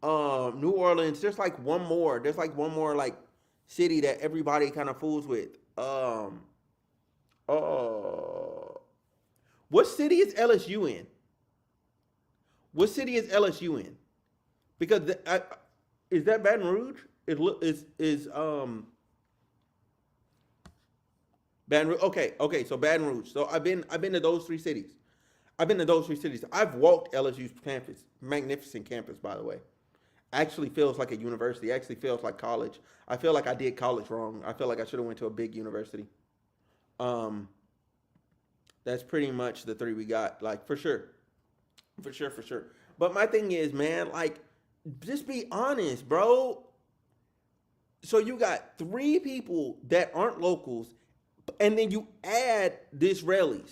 [SPEAKER 1] New Orleans. There's like one more. There's like one more like city that everybody kind of fools with. Uh, what city is LSU in? What city is LSU in? Because is that Baton Rouge? Is Baton Rouge? Okay. So Baton Rouge. So I've been to those three cities. I've been to those three cities. I've walked LSU's campus. Magnificent campus, by the way. Actually feels like a university. Actually feels like college. I feel like I did college wrong. I feel like I should have went to a big university. Um, that's pretty much the three we got. Like for sure, for sure. But my thing is, man, like, just be honest, bro. So you got three people that aren't locals, and then you add the Israelis,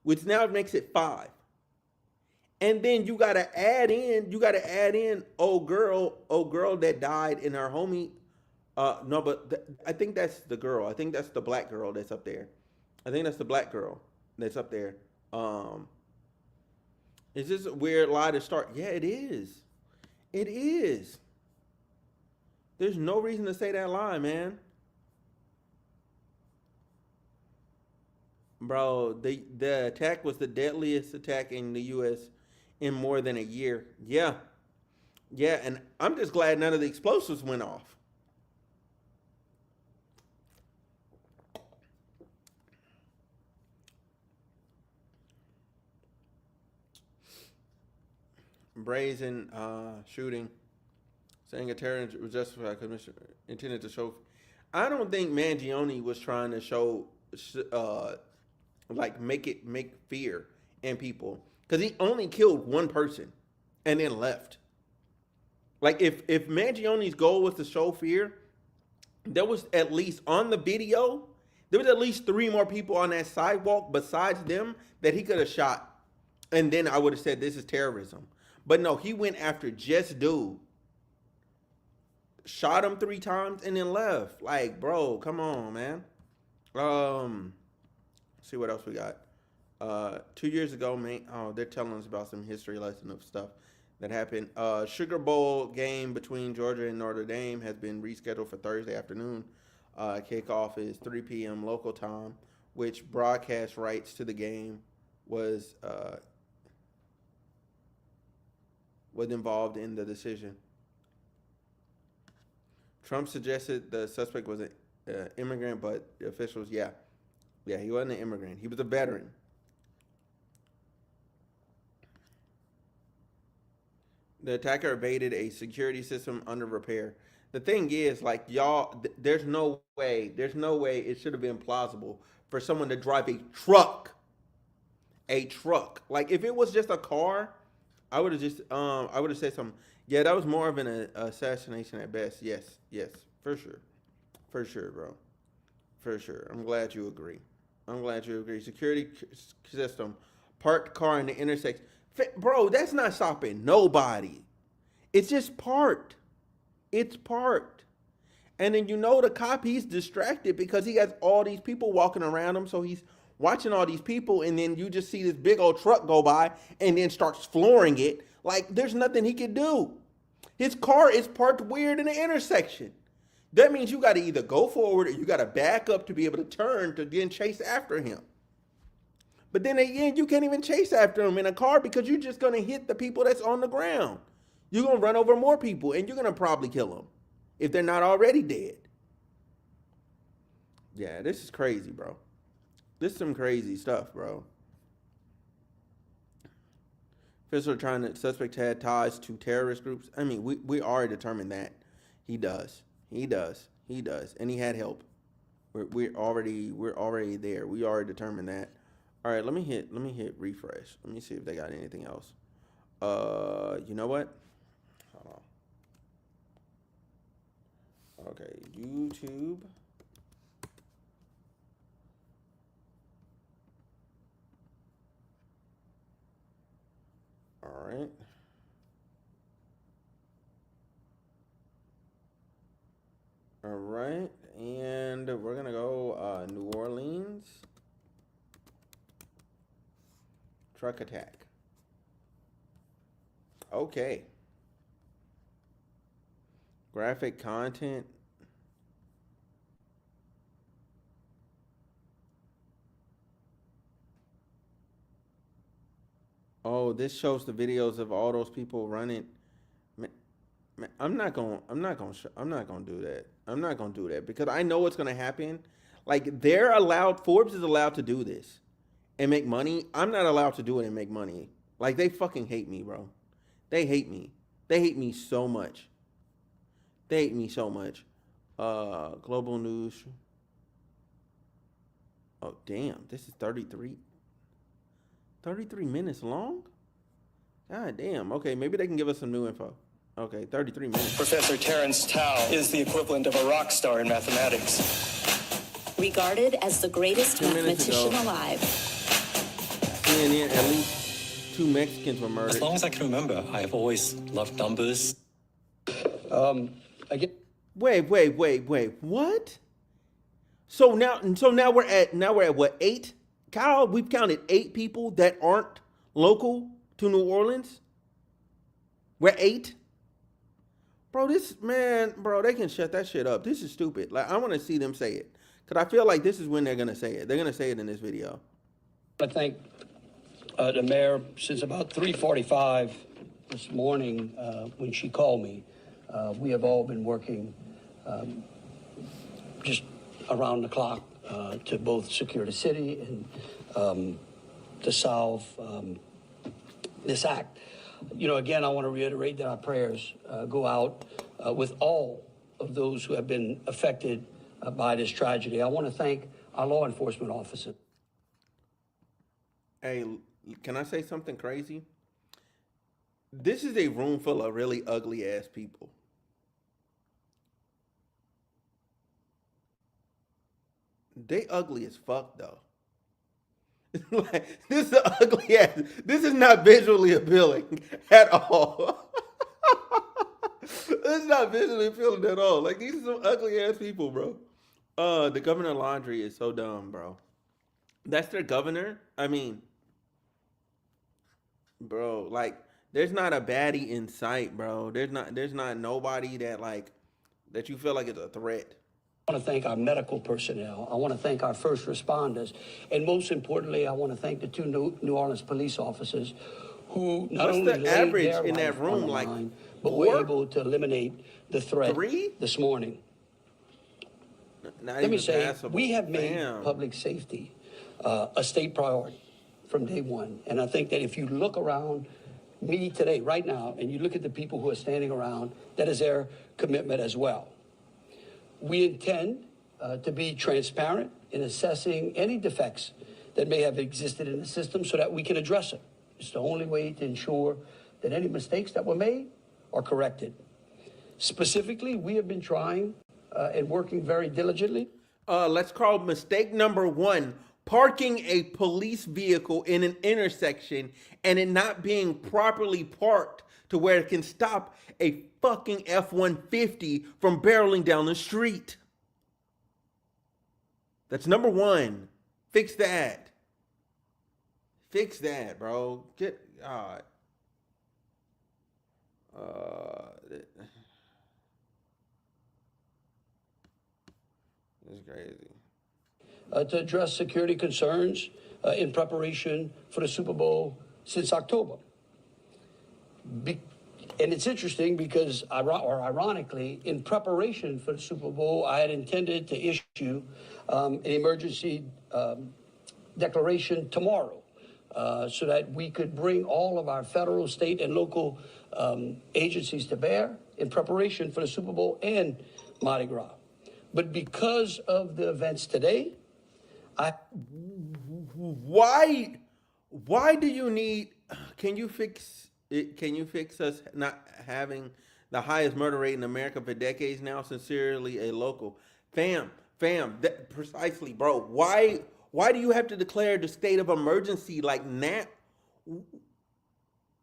[SPEAKER 1] which now makes it five. And then you gotta add in old girl that died in her homie. No, but I think that's the girl. I think that's the black girl that's up there. I think that's the black girl that's up there. Um, is this a weird lie to start? Yeah, it is. It is. There's no reason to say that lie, man. Bro, the attack was the deadliest attack in the U.S. in more than a year. Yeah, yeah, and I'm just glad none of the explosives went off. Brazen shooting, saying a terrorist was justified commission intended to show. I don't think Mangione was trying to show, uh, like make fear in people because he only killed one person and then left. Like if Mangione's goal was to show fear, there was at least on the video, there was at least three more people on that sidewalk besides them that he could have shot. And then I would have said this is terrorism. But no, he went after just dude, shot him three times, and then left. Like, bro, come on, man. See what else we got. 2 years ago, man. Oh, they're telling us about some history lesson of stuff that happened. Sugar Bowl game between Georgia and Notre Dame has been rescheduled for Thursday afternoon. Kickoff is 3 p.m. local time, which broadcast rights to the game was involved in the decision. Trump suggested the suspect was an immigrant, but the officials, yeah, he wasn't an immigrant. He was a veteran. The attacker evaded a security system under repair. The thing is, like, y'all, there's no way it should have been plausible for someone to drive a truck. A truck. Like, if it was just a car, I would have said something. Yeah, that was more of an assassination at best. Yes, for sure, bro, for sure. I'm glad you agree. Security system, parked car in the intersection. Bro, that's not stopping nobody. It's just parked. It's parked. And then the cop, he's distracted because he has all these people walking around him. So he's watching all these people, and then you just see this big old truck go by and then starts flooring it. Like, there's nothing he can do. His car is parked weird in the intersection. That means you got to either go forward or you got to back up to be able to turn to then chase after him. But then again, you can't even chase after him in a car because you're just going to hit the people that's on the ground. You're going to run over more people, and you're going to probably kill them if they're not already dead. Yeah, this is crazy, bro. This is some crazy stuff, bro. Officials trying to suspect had ties to terrorist groups. I mean, we already determined that. He does. He does, and he had help. We're already there. We already determined that. All right, let me hit refresh. Let me see if they got anything else. You know what? Hold on. Okay, YouTube. All right. All right, and we're gonna go New Orleans truck attack. Okay. Graphic content. Oh, this shows the videos of all those people running. Man, I'm not gonna do that. I'm not gonna do that because I know what's gonna happen. Like they're allowed, Forbes is allowed to do this and make money. I'm not allowed to do it and make money. Like they fucking hate me, bro. They hate me. They hate me so much. They hate me so much. Global news. Oh damn, this is 33 minutes long? God damn. Okay, maybe they can give us some new info. Okay, 33 minutes.
[SPEAKER 10] Professor Terence Tao is the equivalent of a rock star in mathematics.
[SPEAKER 11] Regarded as the greatest mathematician alive.
[SPEAKER 1] CNN, at least 2 Mexicans were murdered.
[SPEAKER 10] As long as I can remember, I have always loved numbers.
[SPEAKER 1] Wait. What? So now we're at what, 8? Kyle, we've counted 8 people that aren't local to New Orleans. We're 8. Bro, they can shut that shit up. This is stupid. Like, I want to see them say it. Because I feel like this is when they're going to say it. They're going to say it in this video.
[SPEAKER 12] I thank the mayor since about 3:45 this morning when she called me. We have all been working just around the clock to both secure the city and to solve this act. You know, again, I want to reiterate that our prayers go out with all of those who have been affected by this tragedy. I want to thank our law enforcement officers.
[SPEAKER 1] Hey, can I say something crazy? This is a room full of really ugly ass people. They ugly as fuck though. Like, this is ugly ass. This is not visually appealing at all. This is not visually appealing at all. Like these are some ugly ass people, bro. The governor of laundry is so dumb, bro. That's their governor. I mean, bro, like there's not a baddie in sight, bro. There's not nobody that you feel like is a threat.
[SPEAKER 12] I want to thank our medical personnel. I want to thank our first responders. And most importantly, I want to thank the 2 New Orleans police officers who not only laid
[SPEAKER 1] average
[SPEAKER 12] their
[SPEAKER 1] in that
[SPEAKER 12] life
[SPEAKER 1] room,
[SPEAKER 12] on the
[SPEAKER 1] like
[SPEAKER 12] line, but
[SPEAKER 1] 4?
[SPEAKER 12] were able to eliminate the threat
[SPEAKER 1] 3?
[SPEAKER 12] this morning. Let me say, we have made public safety a state priority from day one. And I think that if you look around me today, right now, and you look at the people who are standing around, that is their commitment as well. We intend to be transparent in assessing any defects that may have existed in the system so that we can address it. It's the only way to ensure that any mistakes that were made are corrected. Specifically, we have been trying and working very diligently.
[SPEAKER 1] Let's call mistake number 1, parking a police vehicle in an intersection and it not being properly parked to where it can stop a fucking F-150 from barreling down the street. That's number 1. Fix that. Fix that, bro. Get God. This is crazy.
[SPEAKER 12] To address security concerns in preparation for the Super Bowl since October. And it's interesting because, ironically, in preparation for the Super Bowl, I had intended to issue an emergency declaration tomorrow so that we could bring all of our federal, state, and local agencies to bear in preparation for the Super Bowl and Mardi Gras. But because of the events today,
[SPEAKER 1] Why do you need? Can you fix it? Can you fix us not having the highest murder rate in America for decades now? Sincerely, a local fam. That precisely, bro. Why do you have to declare the state of emergency like now?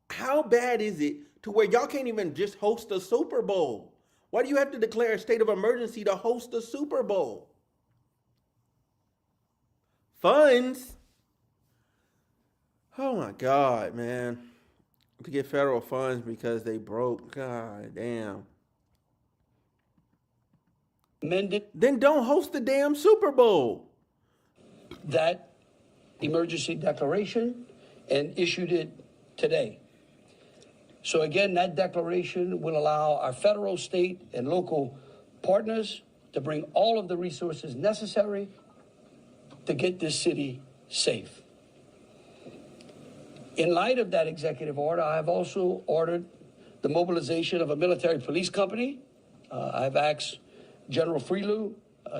[SPEAKER 1] How bad is it to where y'all can't even just host a Super Bowl? Why do you have to declare a state of emergency to host a Super Bowl? Funds? Oh my God, man. To get federal funds because they broke. God damn. Then don't host the damn Super Bowl.
[SPEAKER 12] That emergency declaration and issued it today. So again, that declaration will allow our federal, state, and local partners to bring all of the resources necessary to get this city safe. In light of that executive order, I have also ordered the mobilization of a military police company. I've asked General Freelou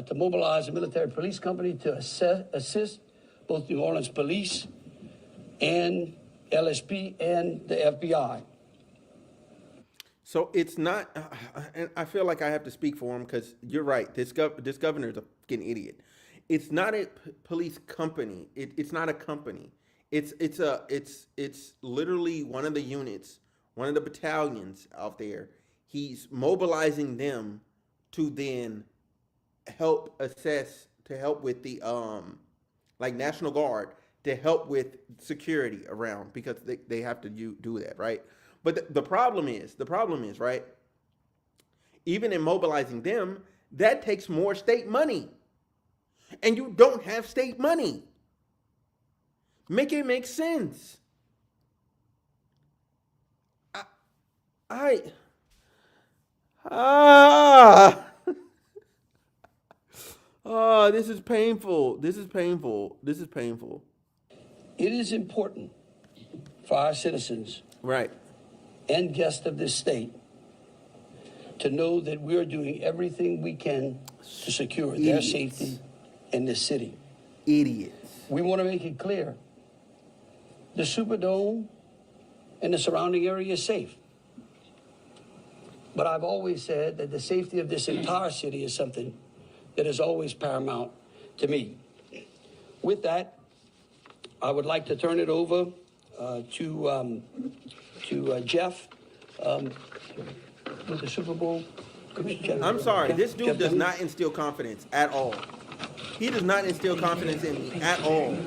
[SPEAKER 12] to mobilize a military police company to assist both New Orleans Police and LSP and the FBI.
[SPEAKER 1] So it's not, and I feel like I have to speak for him because you're right. This governor is a fucking idiot. It's not a police company. It's not a company. It's literally one of the units, one of the battalions out there. He's mobilizing them to then help assess, to help with the like National Guard, to help with security around because they have to do that, right? But the problem is, right? Even in mobilizing them, that takes more state money. And you don't have state money. Make it make sense. Oh, this is painful. This is painful.
[SPEAKER 12] It is important for our citizens,
[SPEAKER 1] right,
[SPEAKER 12] and guests of this state to know that we are doing everything we can to secure their safety in this city.
[SPEAKER 1] Idiots.
[SPEAKER 12] We want to make it clear the Superdome and the surrounding area is safe. But I've always said that the safety of this entire city is something that is always paramount to me. With that, I would like to turn it over to Jeff with the Super Bowl.
[SPEAKER 1] I'm sorry, this dude does not instill confidence at all. He does not instill confidence in me at all.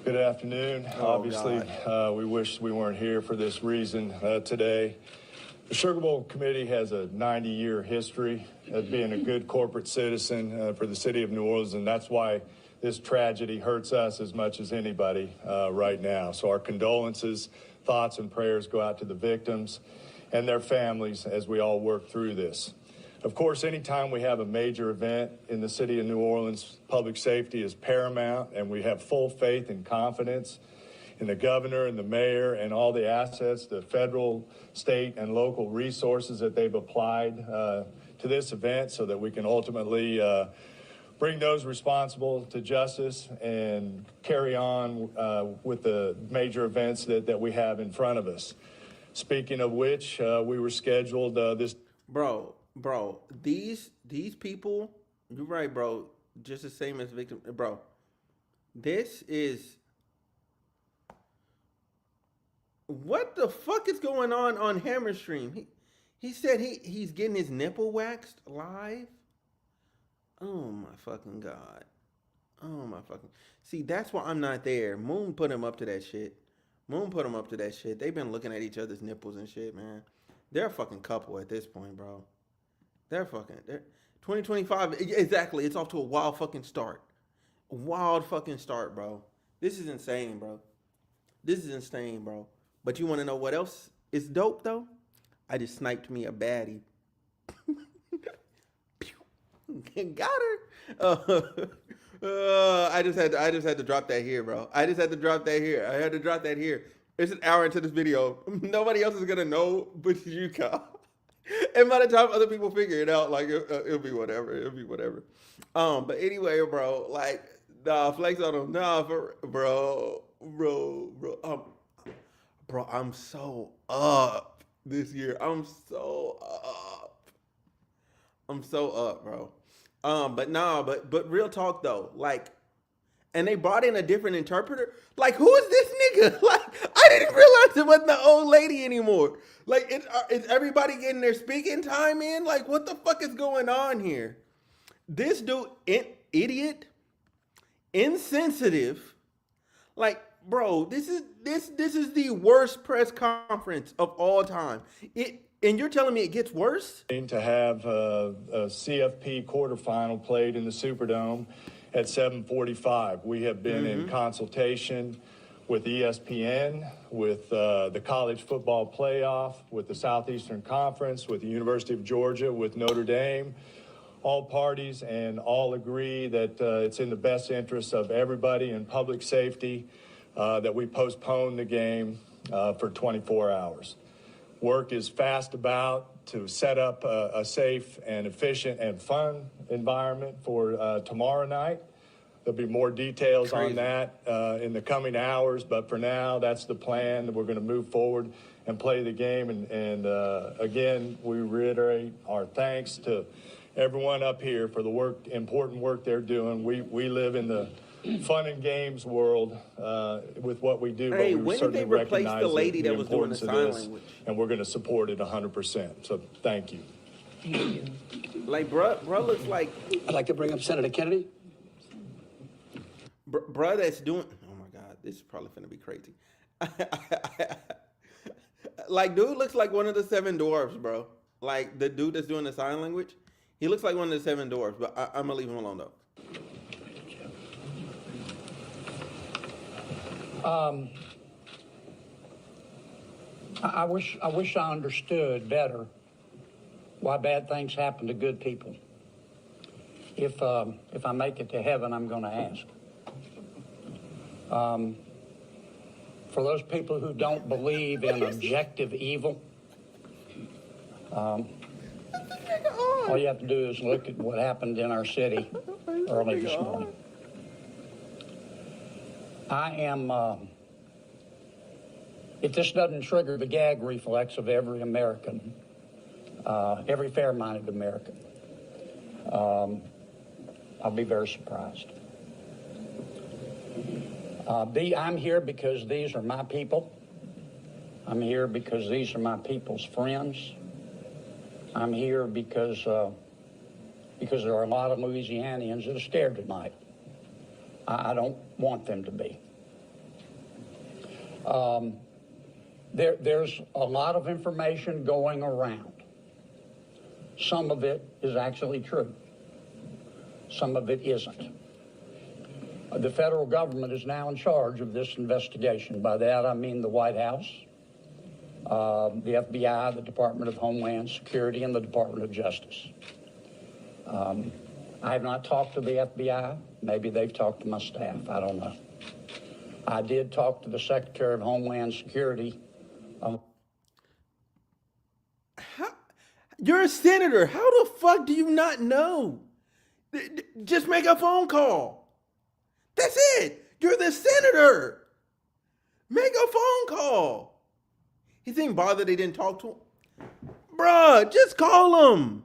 [SPEAKER 13] Good afternoon. Obviously, we wish we weren't here for this reason today. The Sugar Bowl Committee has a 90-year history of being a good corporate citizen for the city of New Orleans, and that's why this tragedy hurts us as much as anybody right now. So our condolences, thoughts, and prayers go out to the victims and their families as we all work through this. Of course, anytime we have a major event in the city of New Orleans, public safety is paramount, and we have full faith and confidence in the governor and the mayor and all the assets, the federal, state, and local resources that they've applied to this event so that we can ultimately bring those responsible to justice and carry on with the major events that we have in front of us. Speaking of which, we were scheduled this...
[SPEAKER 1] Bro, these people, you're right, bro, just the same as victim. Bro, this is... What the fuck is going on Hammerstream? He said he's getting his nipple waxed live? Oh my fucking God. Oh my fucking... See, that's why I'm not there. Moon put him up to that shit. They've been looking at each other's nipples and shit, man. They're a fucking couple at this point, bro. They're 2025, exactly. It's off to a wild fucking start. Bro. This is insane, bro. But you want to know what else is dope, though? I just sniped me a baddie. Got her. I just had to drop that here, bro. I had to drop that here. It's an hour into this video. Nobody else is gonna know but you, Kyle. And by the time other people figure it out, like it'll be whatever. It'll be whatever. But anyway, bro, like, nah, flex on them. Nah, bro, I'm so up this year. I'm so up. I'm so up, bro. But real talk though, like, and they brought in a different interpreter. Like, who is this nigga? Like, I didn't realize it wasn't the old lady anymore. Like, is everybody getting their speaking time in? Like, what the fuck is going on here? This dude, idiot, insensitive. Like, bro, this is the worst press conference of all time. And you're telling me it gets worse?
[SPEAKER 13] To have a CFP quarterfinal played in the Superdome at 7:45. We have been in consultation with ESPN, with the College Football Playoff, with the Southeastern Conference, with the University of Georgia, with Notre Dame. All parties and all agree that it's in the best interest of everybody and public safety that we postpone the game for 24 hours. Work is fast about to set up a safe and efficient and fun environment for tomorrow night. There'll be more details on that in the coming hours, but for now, that's the plan. That we're going to move forward and play the game. And again, we reiterate our thanks to everyone up here for the important work they're doing. We live in the fun and games world with what we do,
[SPEAKER 1] Hey,
[SPEAKER 13] but we
[SPEAKER 1] when did
[SPEAKER 13] certainly
[SPEAKER 1] they replace
[SPEAKER 13] recognize
[SPEAKER 1] the lady that was doing the
[SPEAKER 13] importance of
[SPEAKER 1] sign
[SPEAKER 13] this,
[SPEAKER 1] language?
[SPEAKER 13] and we're going to support it 100%. So thank you.
[SPEAKER 1] Like, bruh looks like...
[SPEAKER 12] I'd like to bring up Senator Kennedy.
[SPEAKER 1] Bruh that's doing... Oh, my God. This is probably going to be crazy. Like, dude looks like one of the 7 dwarfs, bro. Like, the dude that's doing the sign language. He looks like one of the 7 dwarfs, but I'm going to leave him alone, though.
[SPEAKER 14] I wish I understood better why bad things happen to good people. If I make it to heaven, I'm going to ask. For those people who don't believe in objective evil, all you have to do is look at what happened in our city early this morning. I am, if this doesn't trigger the gag reflex of every American, every fair-minded American, I'll be very surprised. I'm here because these are my people. I'm here because these are my people's friends. I'm here because there are a lot of Louisianians that are scared tonight. I don't want them to be. There's a lot of information going around. Some of it is actually true. Some of it isn't. The federal government is now in charge of this investigation. By that, I mean the White House, the FBI, the Department of Homeland Security, and the Department of Justice. I have not talked to the FBI. Maybe they've talked to my staff. I don't know. I did talk to the Secretary of Homeland Security.
[SPEAKER 1] You're a senator. How the fuck do you not know? Just make a phone call. That's it. You're the senator. Make a phone call. He seemed bothered they didn't talk to him. Bruh, just call him.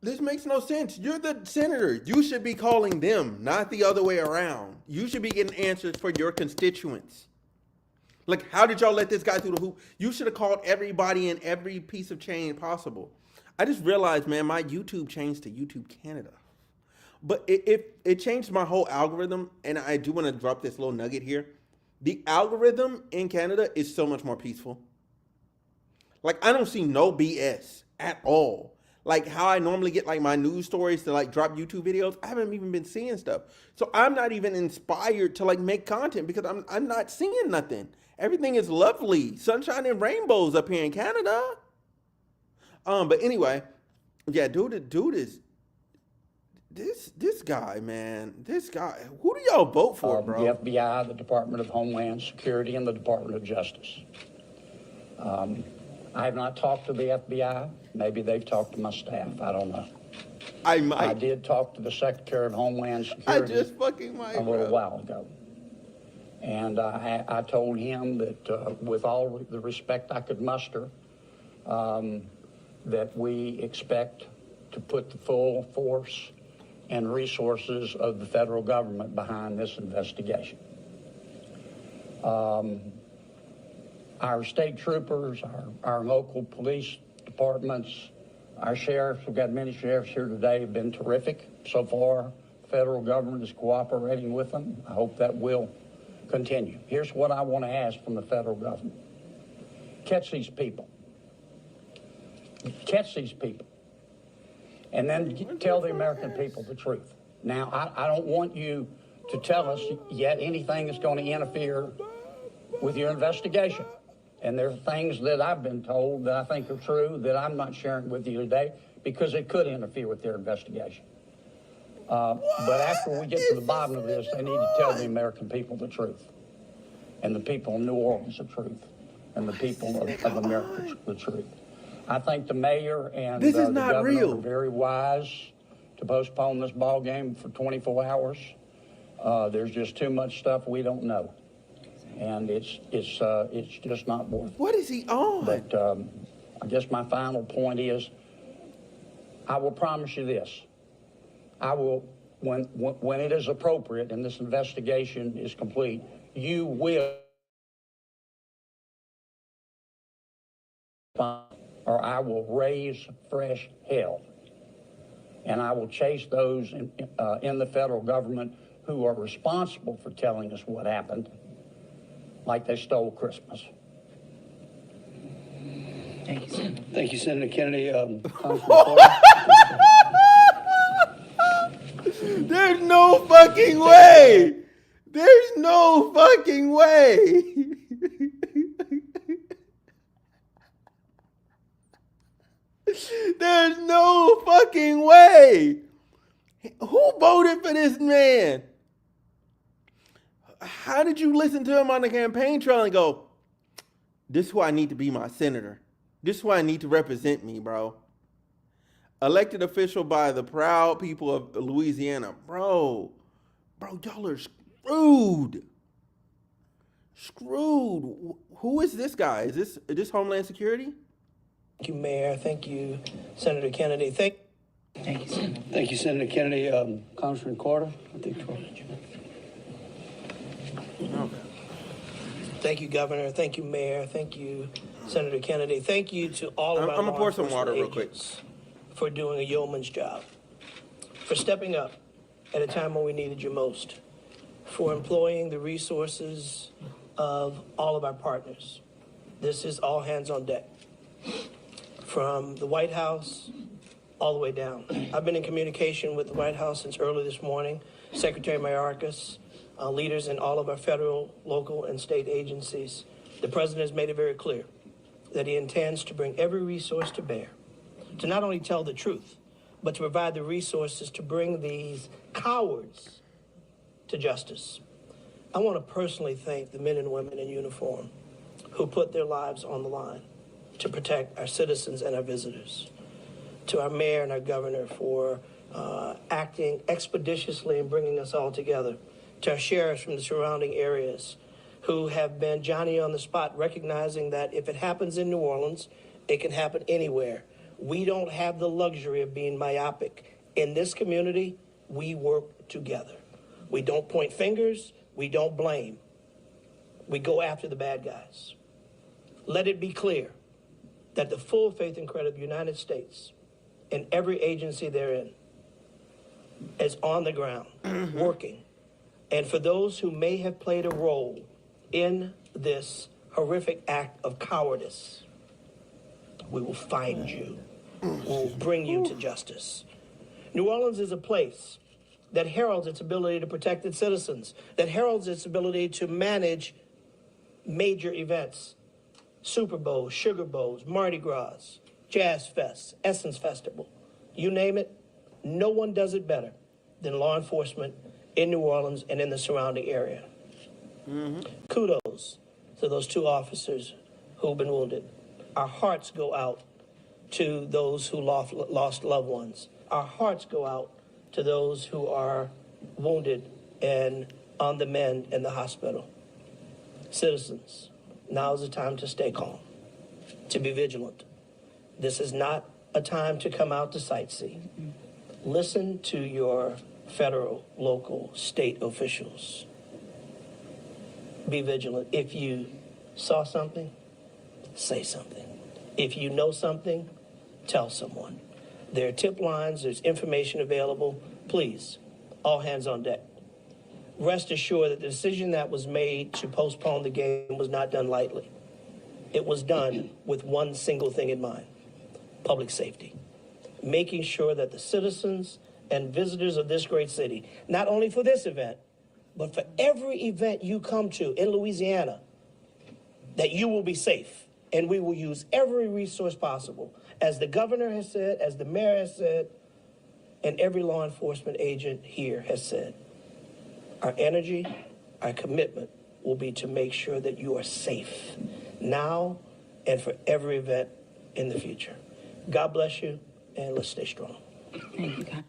[SPEAKER 1] This makes no sense. You're the senator. You should be calling them, not the other way around. You should be getting answers for your constituents. Like, how did y'all let this guy through the hoop? You should have called everybody in every piece of chain possible. I just realized, man, my YouTube changed to YouTube Canada. But it changed my whole algorithm, and I do want to drop this little nugget here. The algorithm in Canada is so much more peaceful. Like, I don't see no BS at all. Like, how I normally get, like, my news stories to, like, drop YouTube videos, I haven't even been seeing stuff. So I'm not even inspired to, like, make content because I'm not seeing nothing. Everything is lovely. Sunshine and rainbows up here in Canada. But anyway, yeah, dude is... This guy, man, this guy. Who do y'all vote for, bro?
[SPEAKER 14] The FBI, the Department of Homeland Security, and the Department of Justice. I have not talked to the FBI. Maybe they've talked to my staff. I don't know. I did talk to the Secretary of Homeland Security a little while ago. And I told him that with all the respect I could muster, that we expect to put the full force and resources of the federal government behind this investigation. Our state troopers, our local police departments, our sheriffs, we've got many sheriffs here today, have been terrific so far. The federal government is cooperating with them. I hope that will continue. Here's what I want to ask from the federal government. Catch these people. Catch these people. And then tell the American people the truth. Now, I don't want you to tell us yet anything that's going to interfere with your investigation. And there are things that I've been told that I think are true that I'm not sharing with you today because it could interfere with their investigation. But after we get to the bottom of this, they need to tell the American people the truth. And the people in New Orleans the truth. And the people of America the truth. I think the mayor and the governor are very wise to postpone this ball game for 24 hours. There's just too much stuff we don't know. And it's just not worth it.
[SPEAKER 1] What is he on?
[SPEAKER 14] But I guess my final point is, I will promise you this. I will, when it is appropriate and this investigation is complete, you will, or I will raise fresh hell. And I will chase those in the federal government who are responsible for telling us what happened, like they stole Christmas.
[SPEAKER 12] Thank you, Senator. Thank you, Senator Kennedy.
[SPEAKER 1] There's no fucking way. There's no fucking way. There's no fucking way. Who voted for this man? How did you listen to him on the campaign trail and go, this is who I need to be my senator. This is who I need to represent me, bro. Elected official by the proud people of Louisiana. Bro, y'all are screwed. Screwed. Who is this guy? Is this Homeland Security?
[SPEAKER 15] Thank you, Mayor. Thank you, Senator Kennedy. Thank
[SPEAKER 12] you, Senator. Thank you, Senator Kennedy. Congressman Carter, I think.
[SPEAKER 15] Thank you, Governor. Thank you, Mayor. Thank you, Senator Kennedy. Thank you to all of our
[SPEAKER 1] I'm gonna pour some water real quick
[SPEAKER 15] for doing a yeoman's job, for stepping up at a time when we needed you most, for employing the resources of all of our partners. This is all hands on deck, from the White House all the way down. I've been in communication with the White House since early this morning. Secretary Mayorkas, leaders in all of our federal, local, and state agencies. The president has made it very clear that he intends to bring every resource to bear to not only tell the truth, but to provide the resources to bring these cowards to justice. I want to personally thank the men and women in uniform who put their lives on the line to protect our citizens and our visitors. To our mayor and our governor for acting expeditiously and bringing us all together. To our sheriffs from the surrounding areas who have been Johnny on the spot, recognizing that if it happens in New Orleans, it can happen anywhere. We don't have the luxury of being myopic. In this community, we work together. We don't point fingers. We don't blame. We go after the bad guys. Let it be clear that the full faith and credit of the United States and every agency therein is on the ground, working. And for those who may have played a role in this horrific act of cowardice, we will find you. We will bring you to justice. New Orleans is a place that heralds its ability to protect its citizens, that heralds its ability to manage major events. Super Bowls, Sugar Bowls, Mardi Gras, Jazz Fest, Essence Festival. You name it, no one does it better than law enforcement in New Orleans and in the surrounding area. Kudos to those 2 officers who've been wounded. Our hearts go out to those who lost loved ones. Our hearts go out to those who are wounded and on the mend in the hospital. Citizens, now is the time to stay calm, to be vigilant. This is not a time to come out to sightsee. Listen to your federal, local, state officials. Be vigilant. If you saw something, say something. If you know something, tell someone. There are tip lines, there's information available. Please, all hands on deck. Rest assured that the decision that was made to postpone the game was not done lightly. It was done with one single thing in mind: public safety. Making sure that the citizens and visitors of this great city, not only for this event, but for every event you come to in Louisiana, that you will be safe. And we will use every resource possible, as the governor has said, as the mayor has said, and every law enforcement agent here has said. Our energy, our commitment will be to make sure that you are safe now and for every event in the future. God bless you, and let's stay strong.
[SPEAKER 9] Thank you, God.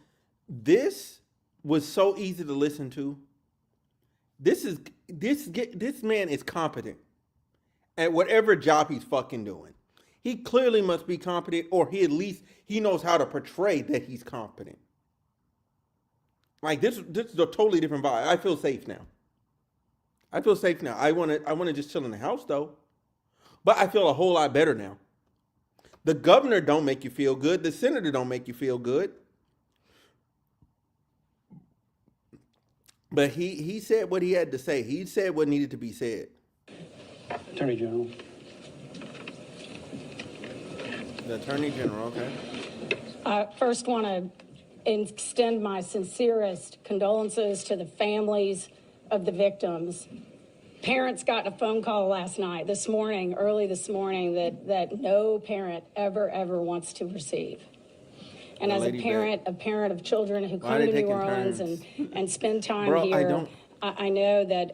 [SPEAKER 1] This was so easy to listen to. This man is competent at whatever job he's fucking doing. He clearly must be competent, or he knows how to portray that he's competent. Like this is a totally different vibe. I feel safe now. I want to just chill in the house though, but I feel a whole lot better now. The governor don't make you feel good. The senator don't make you feel good. But he said what he had to say. He said what needed to be said.
[SPEAKER 12] Attorney General.
[SPEAKER 1] The Attorney General, okay.
[SPEAKER 16] I first want to extend my sincerest condolences to the families of the victims. Parents got a phone call early this morning, that no parent ever wants to receive. And as a parent of children who come to New Orleans and spend time here, I know that,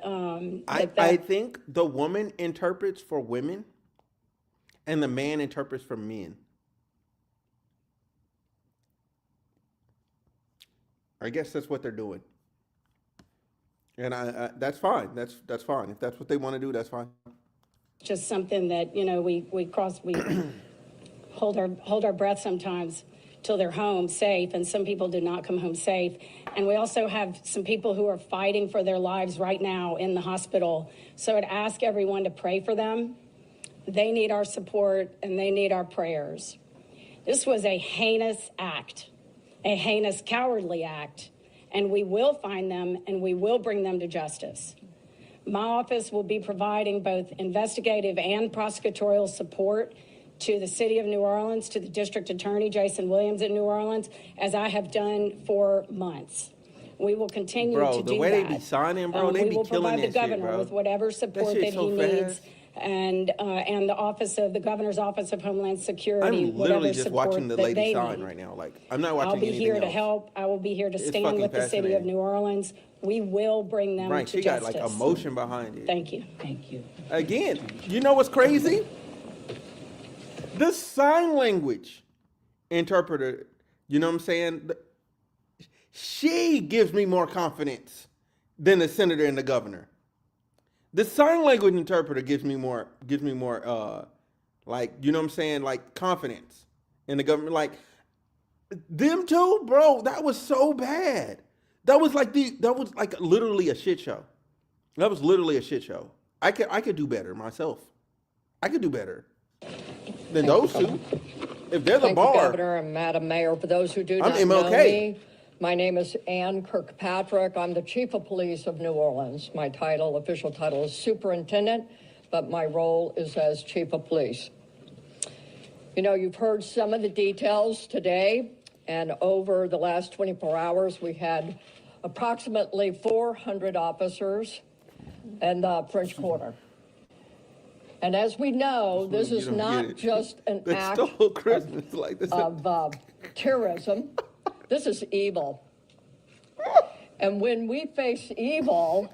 [SPEAKER 1] I think the woman interprets for women and the man interprets for men. I guess that's what they're doing. And I that's fine. That's fine. If that's what they want to do, that's fine.
[SPEAKER 16] just something that, we hold our breath sometimes till they're home safe, and some people do not come home safe. And we also have some people who are fighting for their lives right now in the hospital. So I'd ask everyone to pray for them. They need our support and they need our prayers. This was a heinous act, a heinous, cowardly act, and we will find them and we will bring them to justice. My office will be providing both investigative and prosecutorial support to the city of New Orleans, to the district attorney, Jason Williams in New Orleans, as I have done for months. We will continue to do that.
[SPEAKER 1] Bro, the way they be signing, bro, they be killing that shit, bro.
[SPEAKER 16] We will provide the governor with whatever support that he needs. And the governor's office of Homeland Security.
[SPEAKER 1] I'm literally just watching the lady sign right now. Like, I'm not watching anything else.
[SPEAKER 16] I'll be here to help. I will be here to stand with the city of New Orleans. We will bring them to justice.
[SPEAKER 1] She got like emotion behind it.
[SPEAKER 16] Thank you.
[SPEAKER 9] Thank you.
[SPEAKER 1] Again, you know what's crazy? The sign language interpreter, you know what I'm saying? She gives me more confidence than the senator and the governor. The sign language interpreter gives me more, like, you know what I'm saying? Like, confidence in the government. Like, them two, bro, that was so bad. That was like literally a shit show. That was literally a shit show. I could do better myself. I could do better than those two. If they're the bar.
[SPEAKER 17] Thank you, Governor and Madam Mayor. For those who do not know me, my name is Ann Kirkpatrick. I'm the Chief of Police of New Orleans. My official title is Superintendent, but my role is as Chief of Police. You know, you've heard some of the details today, and over the last 24 hours, we had approximately 400 officers in the French Quarter. And as we know, this is not just an act of terrorism. This is evil. And when we face evil,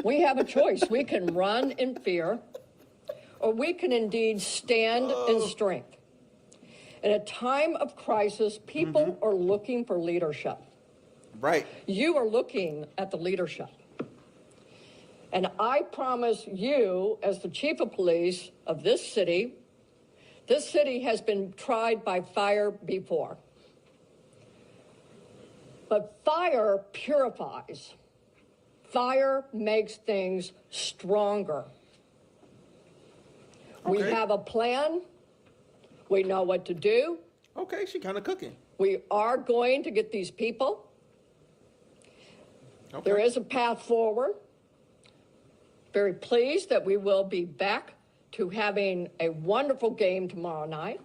[SPEAKER 17] we have a choice. We can run in fear, or we can indeed stand in strength. In a time of crisis, people are looking for leadership.
[SPEAKER 1] Right.
[SPEAKER 17] You are looking at the leadership. And I promise you, as the chief of police of this city has been tried by fire before. But fire purifies. Fire makes things stronger.
[SPEAKER 1] Okay.
[SPEAKER 17] We have a plan. We know what to do.
[SPEAKER 1] Okay, she kind of cooking.
[SPEAKER 17] We are going to get these people.
[SPEAKER 1] Okay.
[SPEAKER 17] There is a path forward. Very pleased that we will be back to having a wonderful game tomorrow night.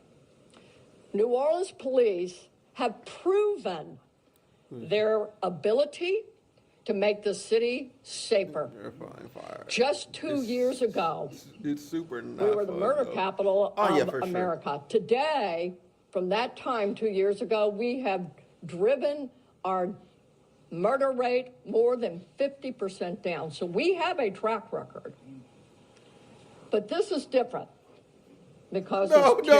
[SPEAKER 17] New Orleans police have proven their ability to make the city safer. Just 2 years ago,
[SPEAKER 1] it's super
[SPEAKER 17] we were the murder capital of America. Today, from that time 2 years ago, we have driven our murder rate more than 50% down. So we have a track record. But this is different because
[SPEAKER 1] no,
[SPEAKER 17] hold on.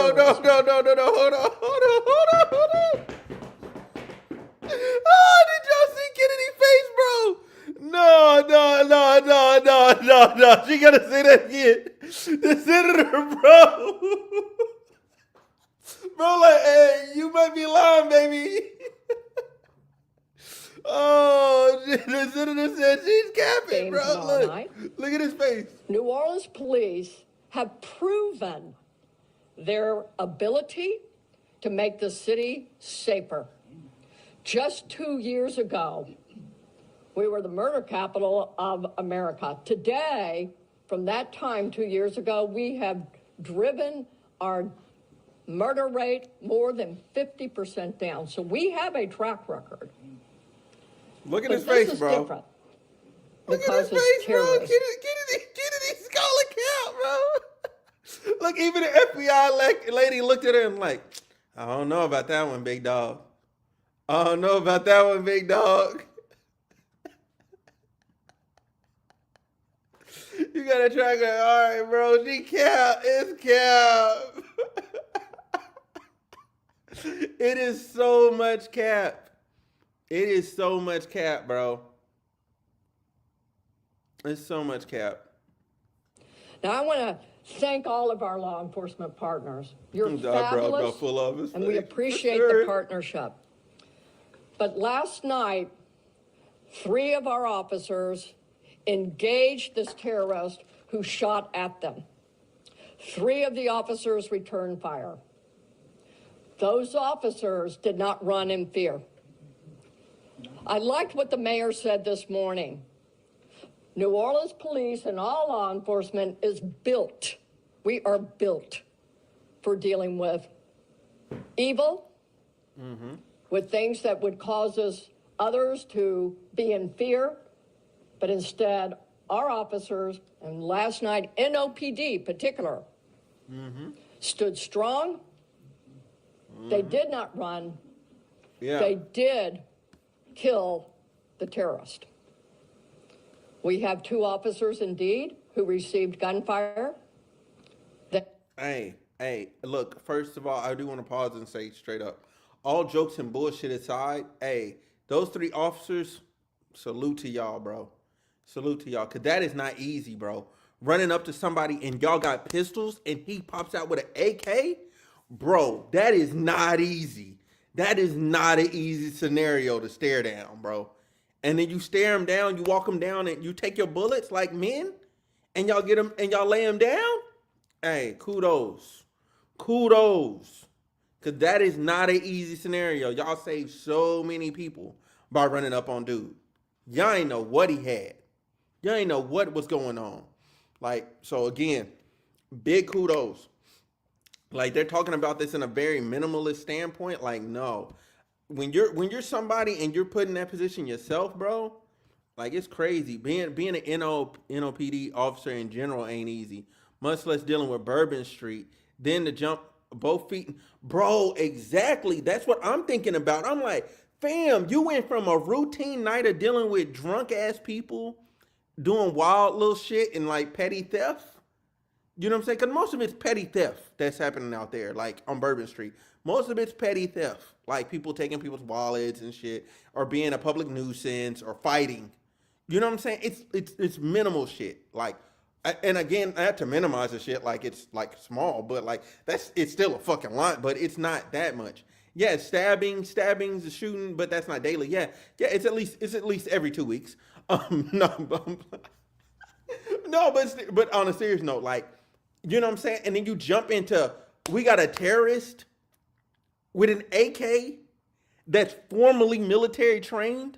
[SPEAKER 1] Oh, did y'all see Kennedy's face, bro? No. She gotta say that again. The senator, bro. Bro, like, hey, you might be lying, baby. Oh, the senator said she's capping, bro. Look at his face.
[SPEAKER 17] New Orleans police have proven their ability to make the city safer. Just 2 years ago, we were the murder capital of America. Today, from that time 2 years ago, we have driven our murder rate more than 50% down. So we have a track record.
[SPEAKER 1] Look at his face, bro.
[SPEAKER 17] Different
[SPEAKER 1] Look at his face, bro. Kennedy skull account, bro. Look, even the FBI lady looked at her and like, I don't know about that one, big dog. I don't know about that one, big dog. You gotta track her. All right, bro. She cap. It's cap. It is so much cap. It is so much cap, bro. It's so much cap.
[SPEAKER 17] Now, I want to thank all of our law enforcement partners. You're fabulous,
[SPEAKER 1] full of us,
[SPEAKER 17] and we appreciate the partnership. But last night, 3 of our officers engaged this terrorist who shot at them. 3 of the officers returned fire. Those officers did not run in fear. I liked what the mayor said this morning. New Orleans police and all law enforcement is built. We are built for dealing with evil, with things that would cause others to be in fear. But instead, our officers, and last night, NOPD particular, stood strong. They did not run.
[SPEAKER 1] Yeah.
[SPEAKER 17] They did kill the terrorist. We have 2 officers, indeed, who received gunfire.
[SPEAKER 1] Hey, look, first of all, I do want to pause and say straight up, all jokes and bullshit aside, hey, those 3 officers, salute to y'all, bro. Salute to y'all, because that is not easy, bro. Running up to somebody and y'all got pistols and he pops out with an AK, bro, that is not easy. That is not an easy scenario to stare down, bro. And then you stare him down, you walk him down, and you take your bullets like men, and y'all get him and y'all lay him down. Hey, kudos. Because that is not an easy scenario. Y'all saved so many people by running up on dude. Y'all ain't know what he had. Y'all ain't know what was going on. Like, so again, big kudos. Like, they're talking about this in a very minimalist standpoint. Like, no. When you're somebody and you're put in that position yourself, bro, like, it's crazy. Being an NOPD officer in general ain't easy. Much less dealing with Bourbon Street. Then to jump both feet. Bro, exactly. That's what I'm thinking about. I'm like, Fam, you went from a routine night of dealing with drunk ass people doing wild little shit and like petty theft. You know what I'm saying? Because most of it's petty theft that's happening out there, like on Bourbon Street. Most of it's petty theft, like people taking people's wallets and shit, or being a public nuisance, or fighting. You know what I'm saying? It's minimal shit. Like, and again, I have to minimize the shit like it's like small, but like it's still a fucking lot, but it's not that much. Yeah, stabbings, the shooting, but that's not daily. Yeah, it's at least every 2 weeks. No, no, but on a serious note, like, you know what I'm saying? And then you jump into, we got a terrorist with an AK that's formally military trained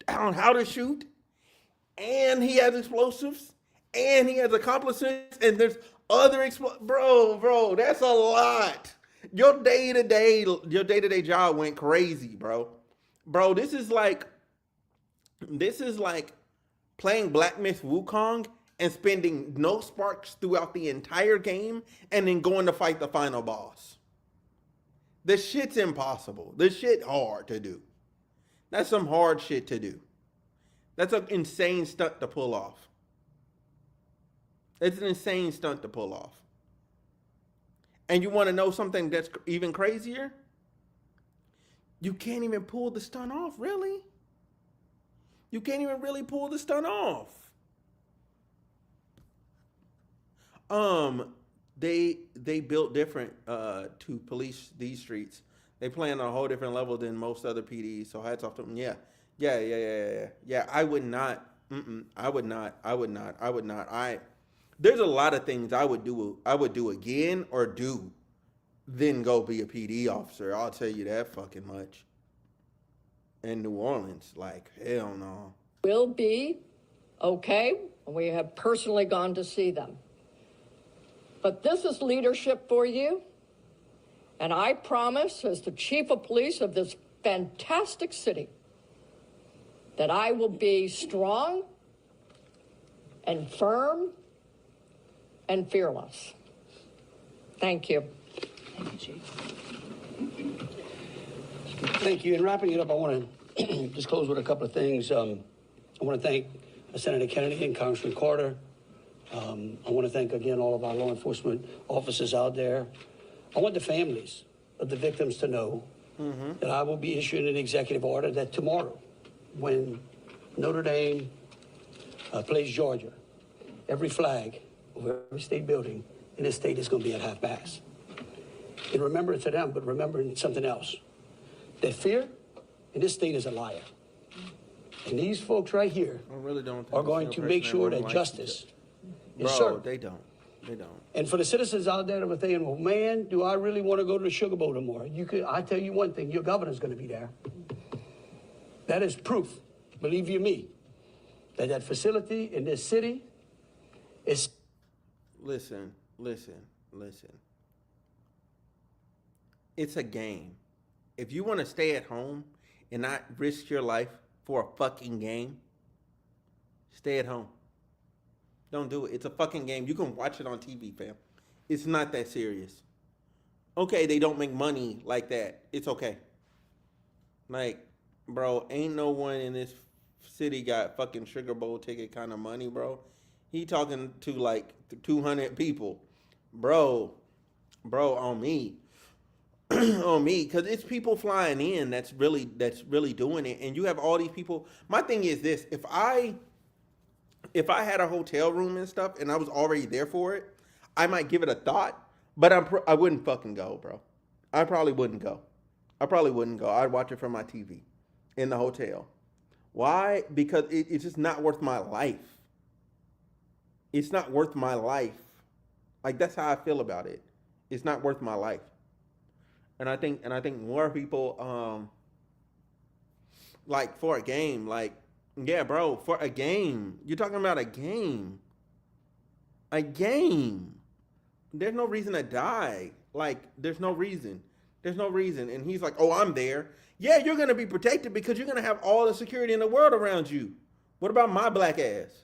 [SPEAKER 1] on how to shoot, and he has explosives, and he has accomplices, and there's other bro, that's a lot. Your day-to-day job went crazy, bro. Bro, this is like playing Black Myth Wukong and spending no sparks throughout the entire game and then going to fight the final boss. This shit's impossible. This shit hard to do. That's some hard shit to do. That's an insane stunt to pull off. It's an insane stunt to pull off. And you want to know something that's even crazier? You can't even pull the stunt off, really. You can't even really pull the stunt off. They built different to police these streets. They play on a whole different level than most other PDs. So hats off to them. Yeah. I would not. I would not. There's a lot of things I would do again or do, then go be a PD officer. I'll tell you that fucking much. In New Orleans, like, hell no.
[SPEAKER 17] Will be okay. We have personally gone to see them. But this is leadership for you. And I promise, as the chief of police of this fantastic city, that I will be strong and firm and fearless. Thank you.
[SPEAKER 12] Thank you, Chief. Thank you. In wrapping it up, I want to just close with a couple of things. I want to thank Senator Kennedy and Congressman Carter. I want to thank again all of our law enforcement officers out there. I want the families of the victims to know that I will be issuing an executive order that tomorrow, when Notre Dame plays Georgia, every flag over every state building in this state is going to be at half-mast. In remembrance of them, but remembering something else. That fear in this state is a liar. And these folks right here are going to make sure that justice is served.
[SPEAKER 1] They don't.
[SPEAKER 12] And for the citizens out there that were thinking, well, man, do I really want to go to the Sugar Bowl tomorrow? I tell you one thing, your governor's going to be there. That is proof, believe you me, that facility in this city is...
[SPEAKER 1] Listen. It's a game. If you want to stay at home and not risk your life for a fucking game, stay at home. Don't do it. It's a fucking game. You can watch it on TV, fam. It's not that serious. Okay, they don't make money like that. It's okay. Like, bro, ain't no one in this city got fucking Sugar Bowl ticket kind of money, bro. He talking to like 200 people. Bro, on me. On me, because it's people flying in that's really doing it, and you have all these people. My thing is this: if I had a hotel room and stuff, and I was already there for it, I might give it a thought, but I wouldn't fucking go, bro. I probably wouldn't go. I'd watch it from my TV in the hotel. Why? Because it's just not worth my life. It's not worth my life. Like, that's how I feel about it. It's not worth my life. And I think more people, like, for a game, like, yeah, bro, for a game. You're talking about a game. A game. There's no reason to die. Like, there's no reason. And he's like, oh, I'm there. Yeah, you're going to be protected because you're going to have all the security in the world around you. What about my black ass?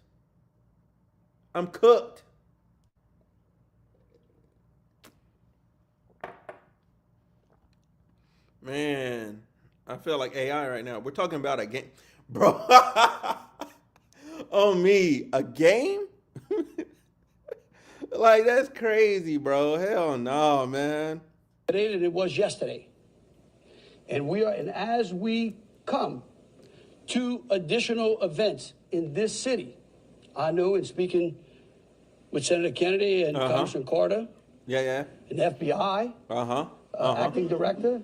[SPEAKER 1] I'm cooked. Man, I feel like AI right now. We're talking about a game, bro. On me, a game? Like that's crazy, bro. Hell no, man.
[SPEAKER 12] Today than it was yesterday. And as we come to additional events in this city, I know in speaking with Senator Kennedy and Congressman Carter,
[SPEAKER 1] yeah,
[SPEAKER 12] and FBI, acting director,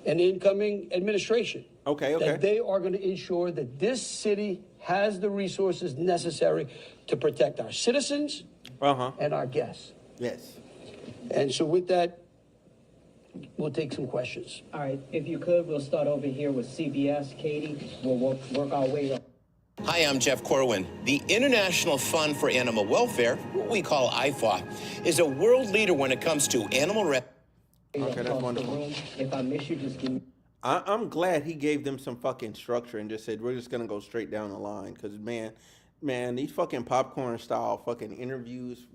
[SPEAKER 12] and the incoming administration, that they are going to ensure that this city has the resources necessary to protect our citizens and our guests.
[SPEAKER 1] Yes.
[SPEAKER 12] And so with that, we'll take some questions.
[SPEAKER 18] All right, if you could, we'll start over here with CBS. Katie, we'll work our way up.
[SPEAKER 19] Hi, I'm Jeff Corwin. The International Fund for Animal Welfare, what we call IFAW, is a world leader when it comes to animal
[SPEAKER 1] Okay, that's wonderful.
[SPEAKER 18] If I miss you, just give me.
[SPEAKER 1] I'm glad he gave them some fucking structure and just said we're just gonna go straight down the line. Cause man, these fucking popcorn style fucking interviews,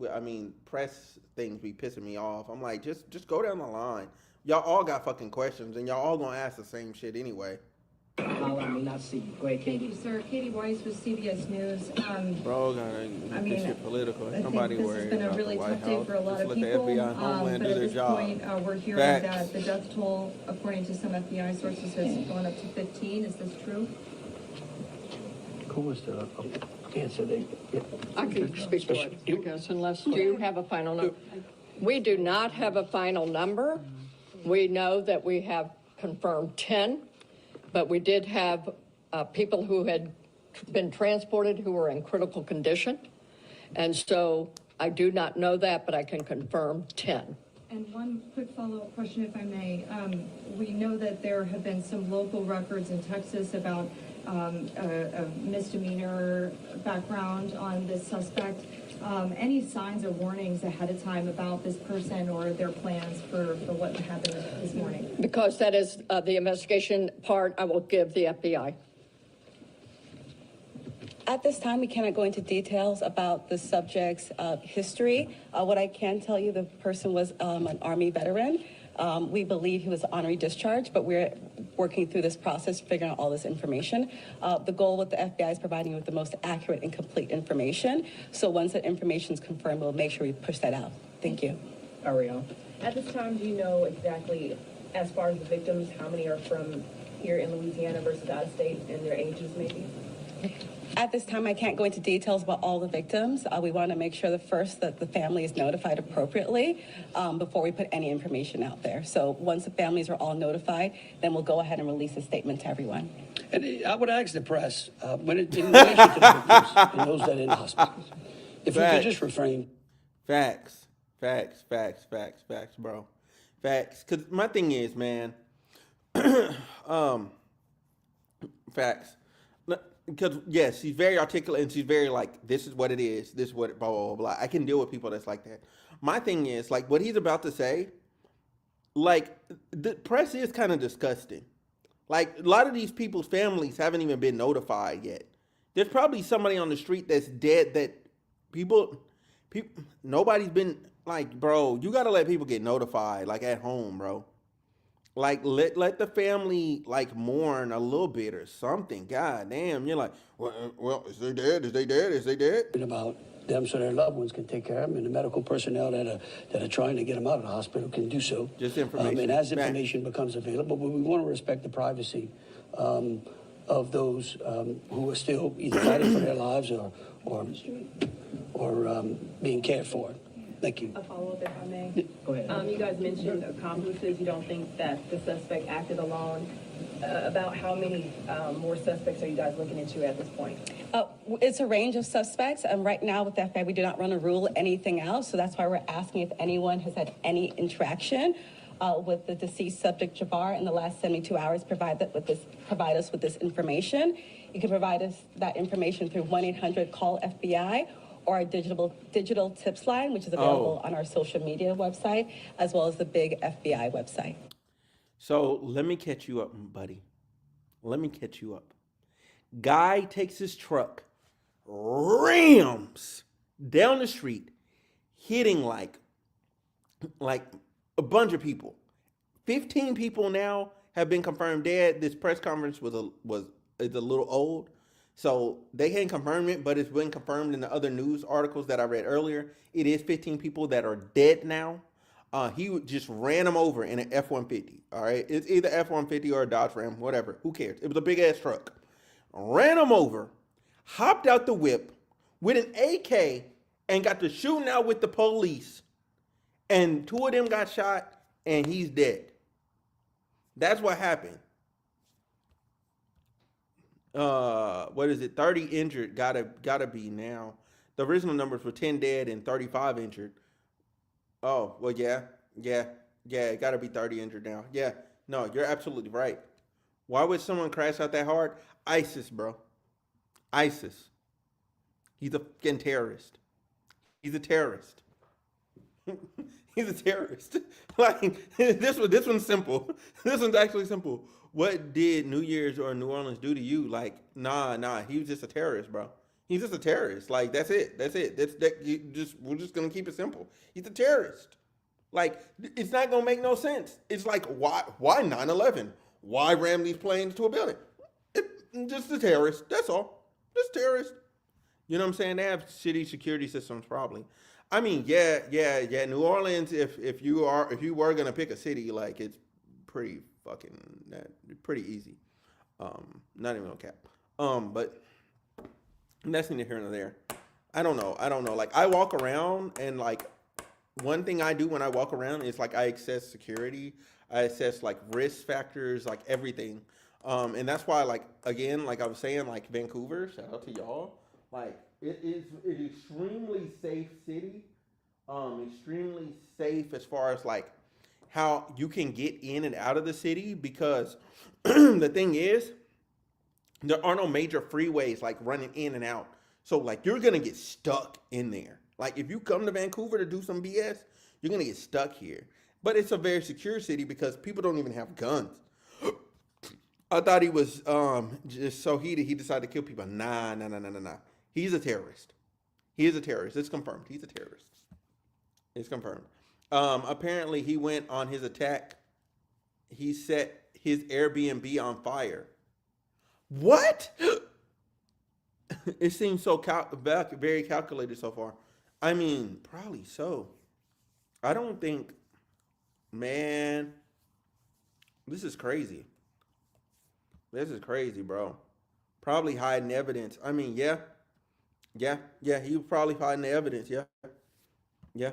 [SPEAKER 1] press things be pissing me off. I'm like, just go down the line. Y'all all got fucking questions and y'all all gonna ask the same shit anyway.
[SPEAKER 18] I may not see you. Go ahead, Katie.
[SPEAKER 20] Thank you, sir. Katie Weiss with CBS News.
[SPEAKER 1] Bro, gotta get this shit political.
[SPEAKER 20] I think
[SPEAKER 1] Nobody
[SPEAKER 20] this
[SPEAKER 1] worried
[SPEAKER 20] has been a
[SPEAKER 1] about
[SPEAKER 20] really
[SPEAKER 1] the White
[SPEAKER 20] tough day
[SPEAKER 1] House.
[SPEAKER 20] for a lot
[SPEAKER 1] Just
[SPEAKER 20] of
[SPEAKER 1] let the
[SPEAKER 20] people.
[SPEAKER 1] FBI, Homeland
[SPEAKER 20] But
[SPEAKER 1] do
[SPEAKER 20] at
[SPEAKER 1] their
[SPEAKER 20] this
[SPEAKER 1] job.
[SPEAKER 20] point, we're hearing
[SPEAKER 1] Facts.
[SPEAKER 20] that the death toll, according to some FBI sources, has gone up to 15. Is this true?
[SPEAKER 12] Who was the answer?
[SPEAKER 17] I can speak to it, I guess, unless you have a final number. We do not have a final number. We know that we have confirmed 10, but we did have people who had been transported who were in critical condition. And so I do not know that, but I can confirm 10.
[SPEAKER 20] And one quick follow-up question, if I may. We know that there have been some local records in Texas about a misdemeanor background on this suspect. Any signs or warnings ahead of time about this person or their plans for what happened this morning?
[SPEAKER 17] Because that is the investigation part, I will give the FBI.
[SPEAKER 3] At this time, we cannot go into details about the subject's history. What I can tell you, the person was an Army veteran. We believe he was honorary discharge, but we're working through this process, figuring out all this information. The goal with the FBI is providing you with the most accurate and complete information. So once that information is confirmed, we'll make sure we push that out. Thank you.
[SPEAKER 18] Ariel.
[SPEAKER 21] At this time, do you know exactly, as far as the victims, how many are from here in Louisiana versus out of state, and their ages maybe?
[SPEAKER 3] At this time, I can't go into details about all the victims. We want to make sure that the family is notified appropriately before we put any information out there. So once the families are all notified, then we'll go ahead and release a statement to everyone.
[SPEAKER 12] And I would ask the press, when it, in relation to the victims and those that are in hospitals, if we could just refrain.
[SPEAKER 1] Facts, bro. Facts. Because my thing is, man, facts. Because, yes, she's very articulate and she's very like, this is what it is. This is what, blah, blah, blah, blah. I can deal with people that's like that. My thing is, like, what he's about to say, like, the press is kind of disgusting. Like, a lot of these people's families haven't even been notified yet. There's probably somebody on the street that's dead that nobody's been, like, bro, you got to let people get notified, like, at home, bro. Like, let the family, like, mourn a little bit or something. God damn, you're like, well, is they dead? Is they dead? Is they dead?
[SPEAKER 12] About them so their loved ones can take care of them, and the medical personnel that are trying to get them out of the hospital can do so.
[SPEAKER 1] Just information.
[SPEAKER 12] And as information becomes available, but we want to respect the privacy of those who are still either fighting for their lives or being cared for. Thank you.
[SPEAKER 21] A follow-up, if I may.
[SPEAKER 12] Go ahead.
[SPEAKER 21] You guys mentioned accomplices. You don't think that the suspect acted alone. About how many more suspects are you guys looking into at this point?
[SPEAKER 3] It's a range of suspects. Right now with the FBI, we do not want to rule anything out. So that's why we're asking if anyone has had any interaction with the deceased subject, Jabbar, in the last 72 hours, provide us with this information. You can provide us that information through 1-800-CALL-FBI or our digital tips line, which is available on our social media website, as well as the big FBI website.
[SPEAKER 1] So let me catch you up, buddy. Let me catch you up. Guy takes his truck, rams down the street, hitting like a bunch of people. 15 people now have been confirmed dead. This press conference is a little old, so they hadn't confirmed it, but it's been confirmed in the other news articles that I read earlier. It is 15 people that are dead now. He just ran them over in an F-150. All right, it's either F-150 or a Dodge Ram, whatever. Who cares? It was a big ass truck. Ran them over, hopped out the whip with an AK, and got to shooting out with the police. And 2 of them got shot, and he's dead. That's what happened. What is it? 30 injured. Gotta be now. The original numbers were 10 dead and 35 injured. Oh, well, yeah. It gotta be 30 injured now. Yeah, no, you're absolutely right. Why would someone crash out that hard? ISIS, bro. ISIS. He's a fucking terrorist. He's a terrorist. He's a terrorist. Like, this one's simple. This one's actually simple. What did New Year's or New Orleans do to you? Like, nah. He was just a terrorist, bro. He's just a terrorist. Like, that's it. We're just gonna keep it simple. He's a terrorist. Like, it's not gonna make no sense. It's like, why 9/11? Why ram these planes to a building? Just a terrorist. That's all. Just terrorist. You know what I'm saying? They have shitty security systems, probably. I mean, yeah. New Orleans, if you were gonna pick a city, like, it's pretty easy. Not even no cap. But that's neither here nor there. I don't know. Like, I walk around, and like, one thing I do when I walk around is like I assess security, I assess like risk factors, like everything. And that's why, like, again, like I was saying, like Vancouver, shout out to y'all. Like, it is an extremely safe city. Extremely safe as far as like how you can get in and out of the city, because the thing is, there are no major freeways like running in and out. So like, you're gonna get stuck in there. Like, if you come to Vancouver to do some BS, you're gonna get stuck here. But it's a very secure city because people don't even have guns. I thought he was just so heated he decided to kill people. Nah. He's a terrorist. He is a terrorist. It's confirmed. He's a terrorist. It's confirmed. Apparently he went on his attack. He set his Airbnb on fire. What? It seems so very calculated so far. I mean, probably so. I don't think, man, this is crazy. This is crazy, bro. Probably hiding evidence. I mean, yeah. He was probably hiding the evidence. Yeah.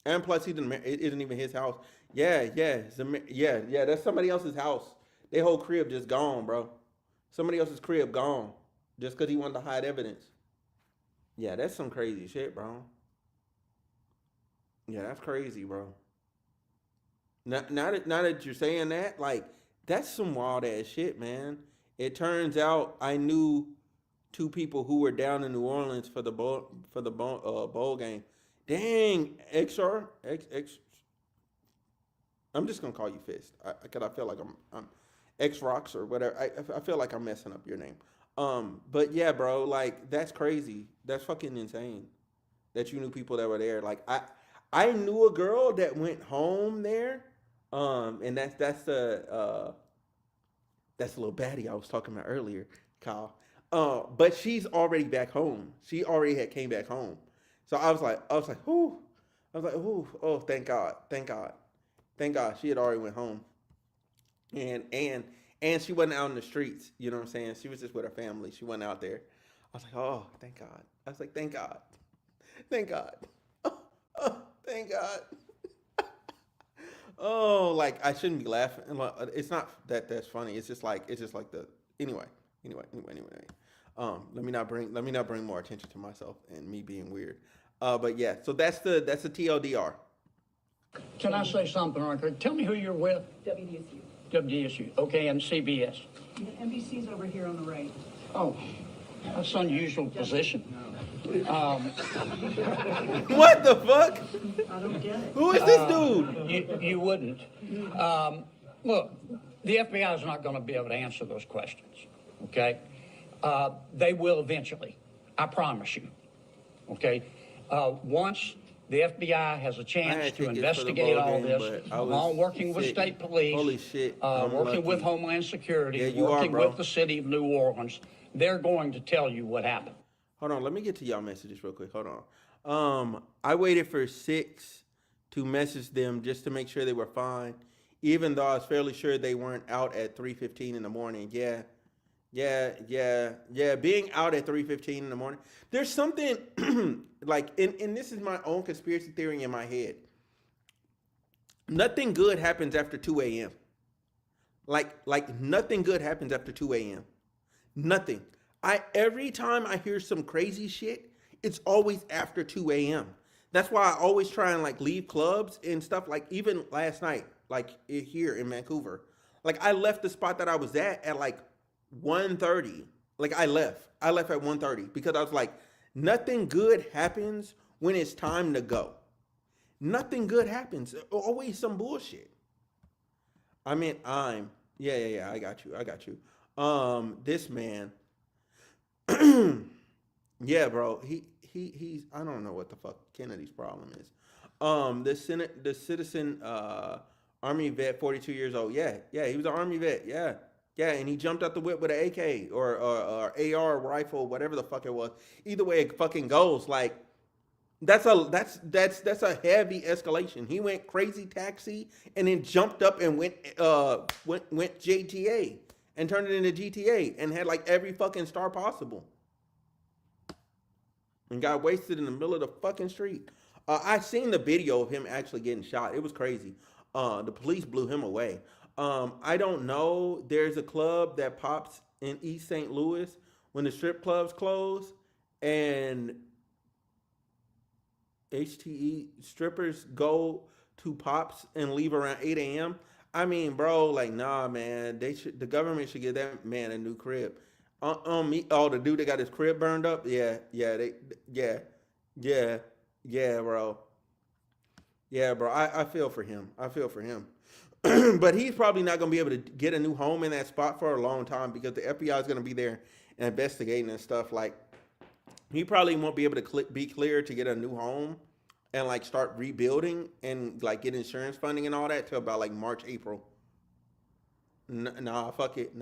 [SPEAKER 1] And plus, it isn't even his house. Yeah. That's somebody else's house. Their whole crib just gone, bro. Somebody else's crib gone just because he wanted to hide evidence. Yeah, that's some crazy shit, bro. Yeah, that's crazy, bro. Now that you're saying that, like, that's some wild ass shit, man. It turns out I knew 2 people who were down in New Orleans for the bowl game. Dang, XR. I'm just gonna call you Fist, cause I feel like I'm X Rocks or whatever. I feel like I'm messing up your name. But yeah, bro, like, that's crazy. That's fucking insane that you knew people that were there. Like, I knew a girl that went home there. And that's the little baddie I was talking about earlier, Kyle. But she's already back home. She already came back home. So I was like, whoo. Oh, thank God. She had already went home. And she wasn't out in the streets. You know what I'm saying? She was just with her family. She wasn't out there. I was like, oh, thank God. I was like, thank God. Oh, thank God. Oh, like, I shouldn't be laughing. It's not that's funny. It's just like the anyway. Let me not bring more attention to myself and me being weird. But yeah, so that's the TLDR.
[SPEAKER 14] Can I say something right quick? Tell me who you're with. WDSU. Okay, and CBS.
[SPEAKER 20] NBC's over here on the right.
[SPEAKER 14] Oh, that's an unusual position.
[SPEAKER 1] What the fuck?
[SPEAKER 20] I don't get it.
[SPEAKER 1] Who is this dude?
[SPEAKER 14] You wouldn't. Look, the FBI is not going to be able to answer those questions, okay? They will eventually, I promise you, okay? Once the FBI has a chance to investigate all this, along working with state police,
[SPEAKER 1] Holy shit,
[SPEAKER 14] working with Homeland Security, working with the city of New Orleans. They're going to tell you what happened.
[SPEAKER 1] Hold on, let me get to y'all messages real quick. Hold on. I waited for 6 to message them just to make sure they were fine, even though I was fairly sure they weren't out at 3:15 in the morning. Yeah. Being out at 3:15 in the morning. There's something like, and this is my own conspiracy theory in my head. Nothing good happens after 2 a.m. Like nothing good happens after 2 a.m. Nothing. Every time I hear some crazy shit, it's always after 2 a.m. That's why I always try and like leave clubs and stuff. Like even last night, like here in Vancouver, like I left the spot that I was at like 1:30. Like I left at 1:30 because I was like, nothing good happens when it's time to go. Nothing good happens. Always some bullshit. I mean, yeah, I got you. This man, yeah, bro, he's I don't know what the fuck Kennedy's problem is. The citizen Army vet, 42 years old. Yeah, he was an Army vet. Yeah, and he jumped out the whip with an AK or AR rifle, whatever the fuck it was. Either way it fucking goes. Like that's a heavy escalation. He went crazy taxi and then jumped up and went GTA and turned it into GTA and had like every fucking star possible. And got wasted in the middle of the fucking street. I seen the video of him actually getting shot. It was crazy. The police blew him away. I don't know. There's a club that pops in East St. Louis when the strip clubs close, and HTE strippers go to pops and leave around 8 a.m. I mean, bro, like, nah, man. The government should give that man a new crib. The dude that got his crib burned up. Yeah, bro. Yeah, bro. I feel for him. But he's probably not going to be able to get a new home in that spot for a long time because the FBI is going to be there investigating and stuff. Like, he probably won't be able to be cleared to get a new home and like start rebuilding and like get insurance funding and all that till about like March, April. Nah, fuck it.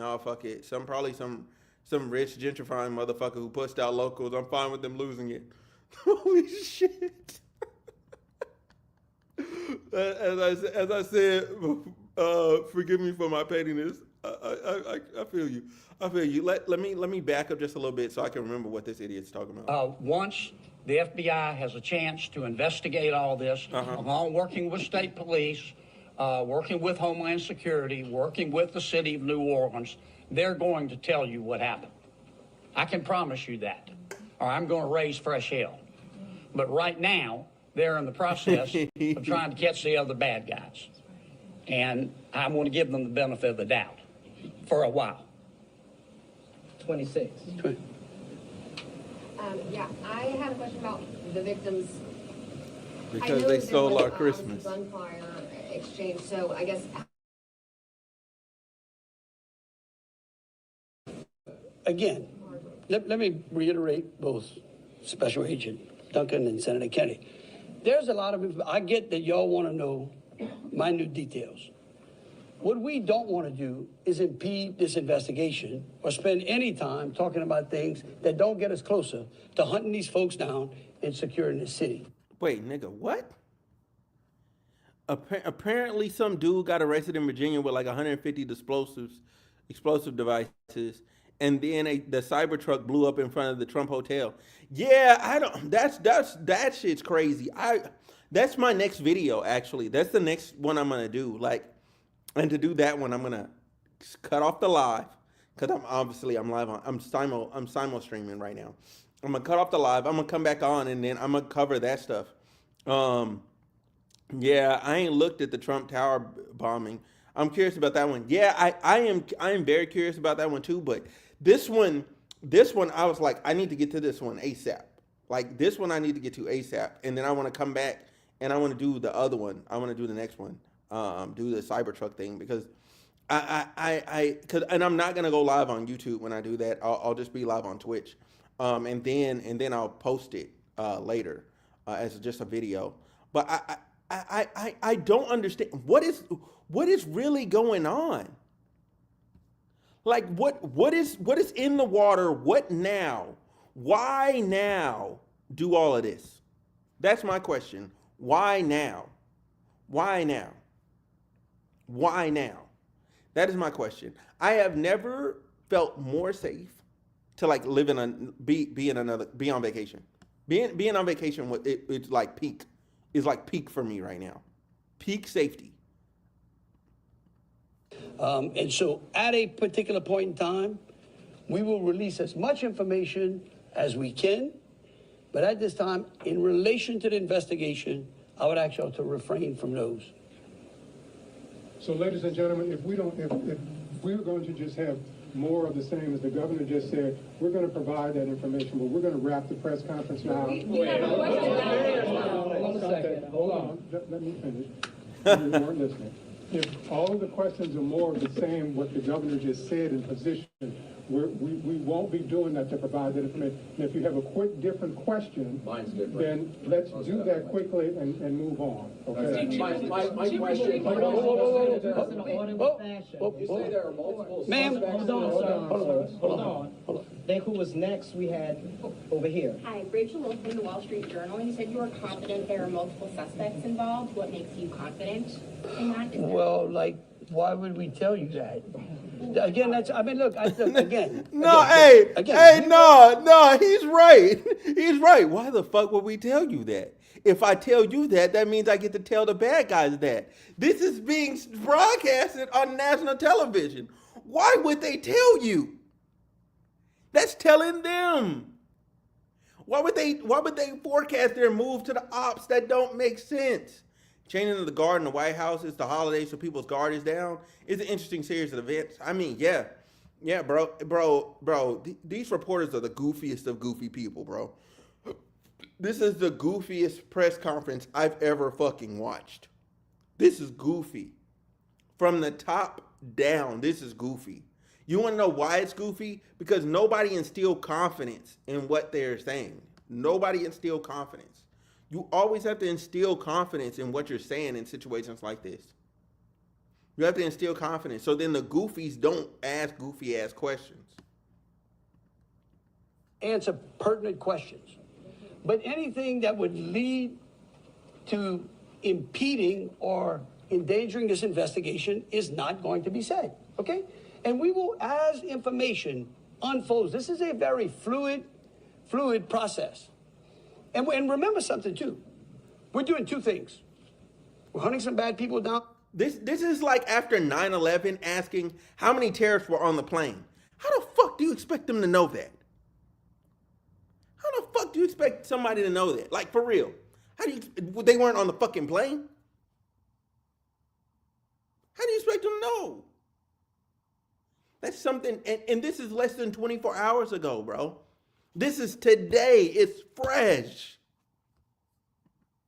[SPEAKER 1] Some rich gentrifying motherfucker who pushed out locals. I'm fine with them losing it. Holy shit. As I said, forgive me for my pettiness. I feel you. Let me back up just a little bit so I can remember what this idiot's talking about.
[SPEAKER 14] Once the FBI has a chance to investigate all this, along working with state police, working with Homeland Security, working with the city of New Orleans, they're going to tell you what happened. I can promise you that, or I'm going to raise fresh hell. But right now, they're in the process of trying to catch the other bad guys. And I want to give them the benefit of the doubt for a while.
[SPEAKER 18] 26.
[SPEAKER 2] Yeah, I had a question about the victims.
[SPEAKER 1] Because they stole our Christmas.
[SPEAKER 2] Gunfire exchange, so I guess.
[SPEAKER 12] Again, let me reiterate both Special Agent Duncan and Senator Kennedy. There's a lot of, I get that y'all want to know minute details. What we don't want to do is impede this investigation or spend any time talking about things that don't get us closer to hunting these folks down and securing the city.
[SPEAKER 1] Wait, nigga, what? Apparently some dude got arrested in Virginia with like 150 explosive devices, and then the Cybertruck blew up in front of the Trump Hotel. Yeah, that shit's crazy. That's my next video, actually. That's the next one I'm gonna do. Like, and to do that one, I'm gonna cut off the live because I'm live on. I'm simul streaming right now. I'm gonna cut off the live. I'm gonna come back on, and then I'm gonna cover that stuff. Yeah, I ain't looked at the Trump Tower bombing. I'm curious about that one. Yeah, I am very curious about that one too. But this one, I was like, I need to get to this one ASAP. Like this one, I need to get to ASAP, and then I want to come back and I want to do the other one. I want to do the next one. Do the Cybertruck thing because and I'm not gonna go live on YouTube when I do that. I'll just be live on Twitch, and then I'll post it later. as just a video. But I don't understand what is really going on. Like what is in the water? What now? Why now do all of this? That's my question. Why now? Why now? Why now? That is my question. I have never felt more safe to like live in be on vacation. Being on vacation it's like peak. Is like peak for me right now. Peak safety.
[SPEAKER 12] And so at a particular point in time, we will release as much information as we can. But at this time, in relation to the investigation, I would ask y'all to refrain from those.
[SPEAKER 4] So, ladies and gentlemen, if we're going to just have more of the same, as the governor just said, we're going to provide that information, but we're going to wrap the press conference now.
[SPEAKER 21] We have a question.
[SPEAKER 4] Hold on a second. Hold on. Let me finish. You weren't listening. If all of the questions are more of the same, what the governor just said in position, we won't be doing that to provide that information. And if you have a quick different question, then let's do that quickly and move on. Okay?
[SPEAKER 18] My question. You say there are multiple
[SPEAKER 12] Ma'am.
[SPEAKER 18] Hold on. Then who was next? We had over here.
[SPEAKER 22] Hi, Rachel Wolf from the Wall Street Journal. You said you were confident there are multiple suspects involved. What makes you confident in that?
[SPEAKER 12] Well, like, why would we tell you that? Again, look, again.
[SPEAKER 1] No, he's right. He's right. Why the fuck would we tell you that? If I tell you that, that means I get to tell the bad guys that. This is being broadcasted on national television. Why would they tell you? That's telling them. Why would they forecast their move to the ops? That don't make sense. Changing of the guard in the White House, it's the holidays, so people's guard is down. It's an interesting series of events. I mean, yeah, bro. These reporters are the goofiest of goofy people, bro. This is the goofiest press conference I've ever fucking watched. This is goofy. From the top down, this is goofy. You want to know why it's goofy? Because nobody instilled confidence in what they're saying. Nobody instilled confidence. You always have to instill confidence in what you're saying in situations like this. You have to instill confidence. So then the goofies don't ask goofy ass questions.
[SPEAKER 12] Answer pertinent questions. But anything that would lead to impeding or endangering this investigation is not going to be said. Okay? And we will, as information unfolds, this is a very fluid process. And remember something, too. We're doing two things. We're hunting some bad people down.
[SPEAKER 1] This is like after 9/11 asking how many terrorists were on the plane. How the fuck do you expect them to know that? How the fuck do you expect somebody to know that? Like, for real. They weren't on the fucking plane? How do you expect them to know? That's something, and this is less than 24 hours ago, bro. This is today. It's fresh.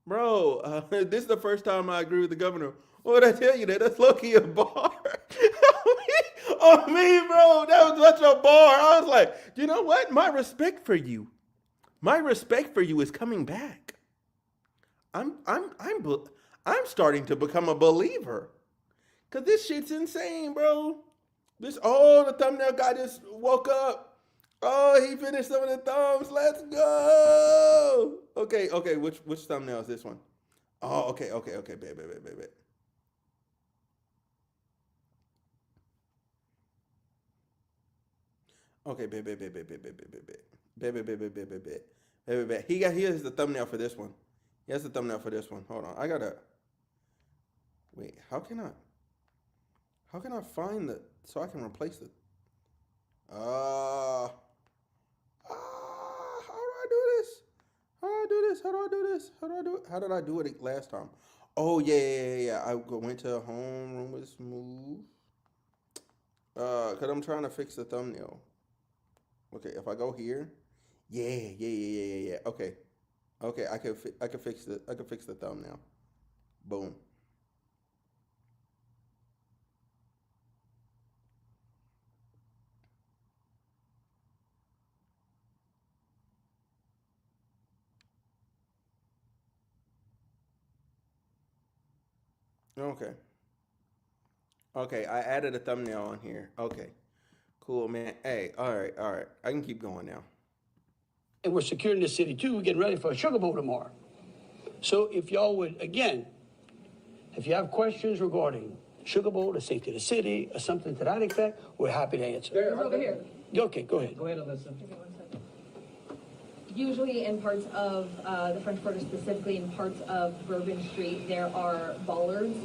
[SPEAKER 1] Bro, this is the first time I agree with the governor. What did I tell you that? That's low-key a bar. On me, bro. That was such a bar. I was like, you know what? My respect for you is coming back. I'm starting to become a believer. Cause this shit's insane, bro. The thumbnail guy just woke up. Oh, he finished some of the thumbs. Let's go. Okay. Which thumbnail is this one? Oh, okay. Bet. Okay, bet. Here's the thumbnail for this one. Here's the thumbnail for this one. Hold on. Wait, how can I find so I can replace it? How do I do this? How did I do it last time? Oh, yeah. I went to Homeroom with Smooth. Cause I'm trying to fix the thumbnail. Okay, if I go here, yeah. Okay, I can fix the thumbnail. Boom. Okay. Okay, I added a thumbnail on here. Okay. Cool, man. Hey, all right, all right. I can keep going now.
[SPEAKER 12] And we're securing the city too. We're getting ready for a Sugar Bowl tomorrow. So if y'all would, again, if you have questions regarding Sugar Bowl, the safety of the city, or something to that effect, we're happy to answer.
[SPEAKER 21] There's over here.
[SPEAKER 12] Okay, go ahead.
[SPEAKER 21] Go ahead, Alyssa.
[SPEAKER 22] Usually in parts of the French Quarter, specifically in parts of Bourbon Street, there are bollards.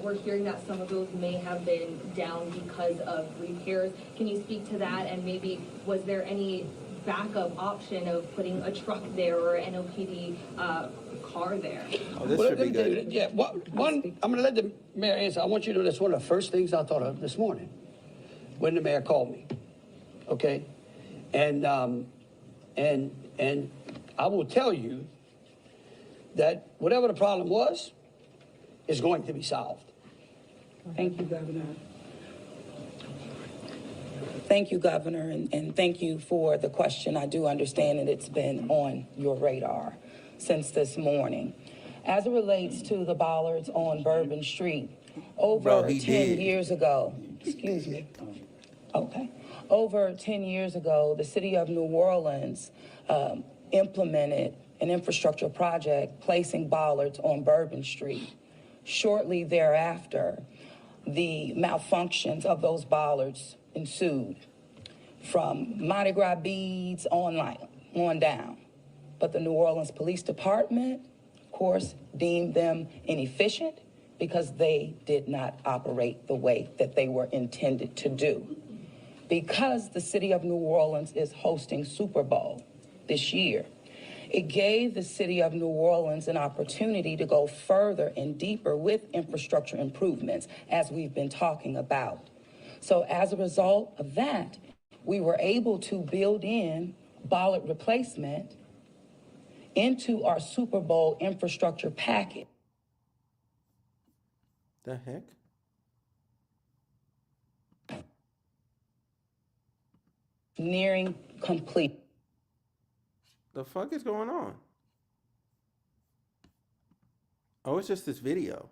[SPEAKER 22] We're hearing that some of those may have been down because of repairs. Can you speak to that? And maybe was there any backup option of putting a truck there or an NOPD car there?
[SPEAKER 1] Oh, this should be good.
[SPEAKER 12] Yeah, one, I'm going to let the mayor answer. I want you to know that's one of the first things I thought of this morning when the mayor called me. Okay? And I will tell you that whatever the problem was is going to be solved.
[SPEAKER 5] Thank you, Governor. Thank you, Governor, and thank you for the question. I do understand that it's been on your radar since this morning. As it relates to the bollards on Bourbon Street, over 10 years ago, excuse me, okay, over 10 years ago, the city of New Orleans implemented an infrastructure project placing bollards on Bourbon Street. Shortly thereafter, the malfunctions of those bollards ensued from Mardi Gras beads on down. But the New Orleans Police Department, of course, deemed them inefficient because they did not operate the way that they were intended to do. Because the city of New Orleans is hosting Super Bowl this year, it gave the city of New Orleans an opportunity to go further and deeper with infrastructure improvements, as we've been talking about. So as a result of that, we were able to build in bollard replacement into our Super Bowl infrastructure package.
[SPEAKER 1] The heck?
[SPEAKER 5] Nearing complete.
[SPEAKER 1] The fuck is going on? Oh, it's just this video.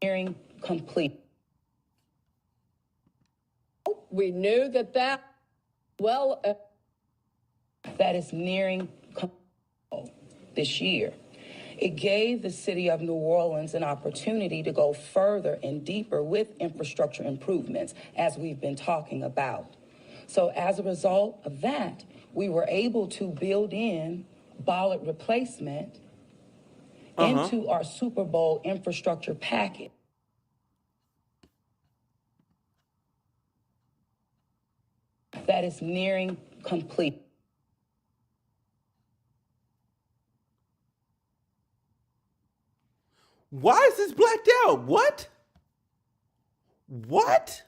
[SPEAKER 5] Nearing complete.
[SPEAKER 17] We knew that
[SPEAKER 5] that is nearing this year. It gave the city of New Orleans an opportunity to go further and deeper with infrastructure improvements, as we've been talking about. So as a result of that, we were able to build in bollard replacement into our Super Bowl infrastructure package. That is nearing complete.
[SPEAKER 1] Why is this blacked out? What? What?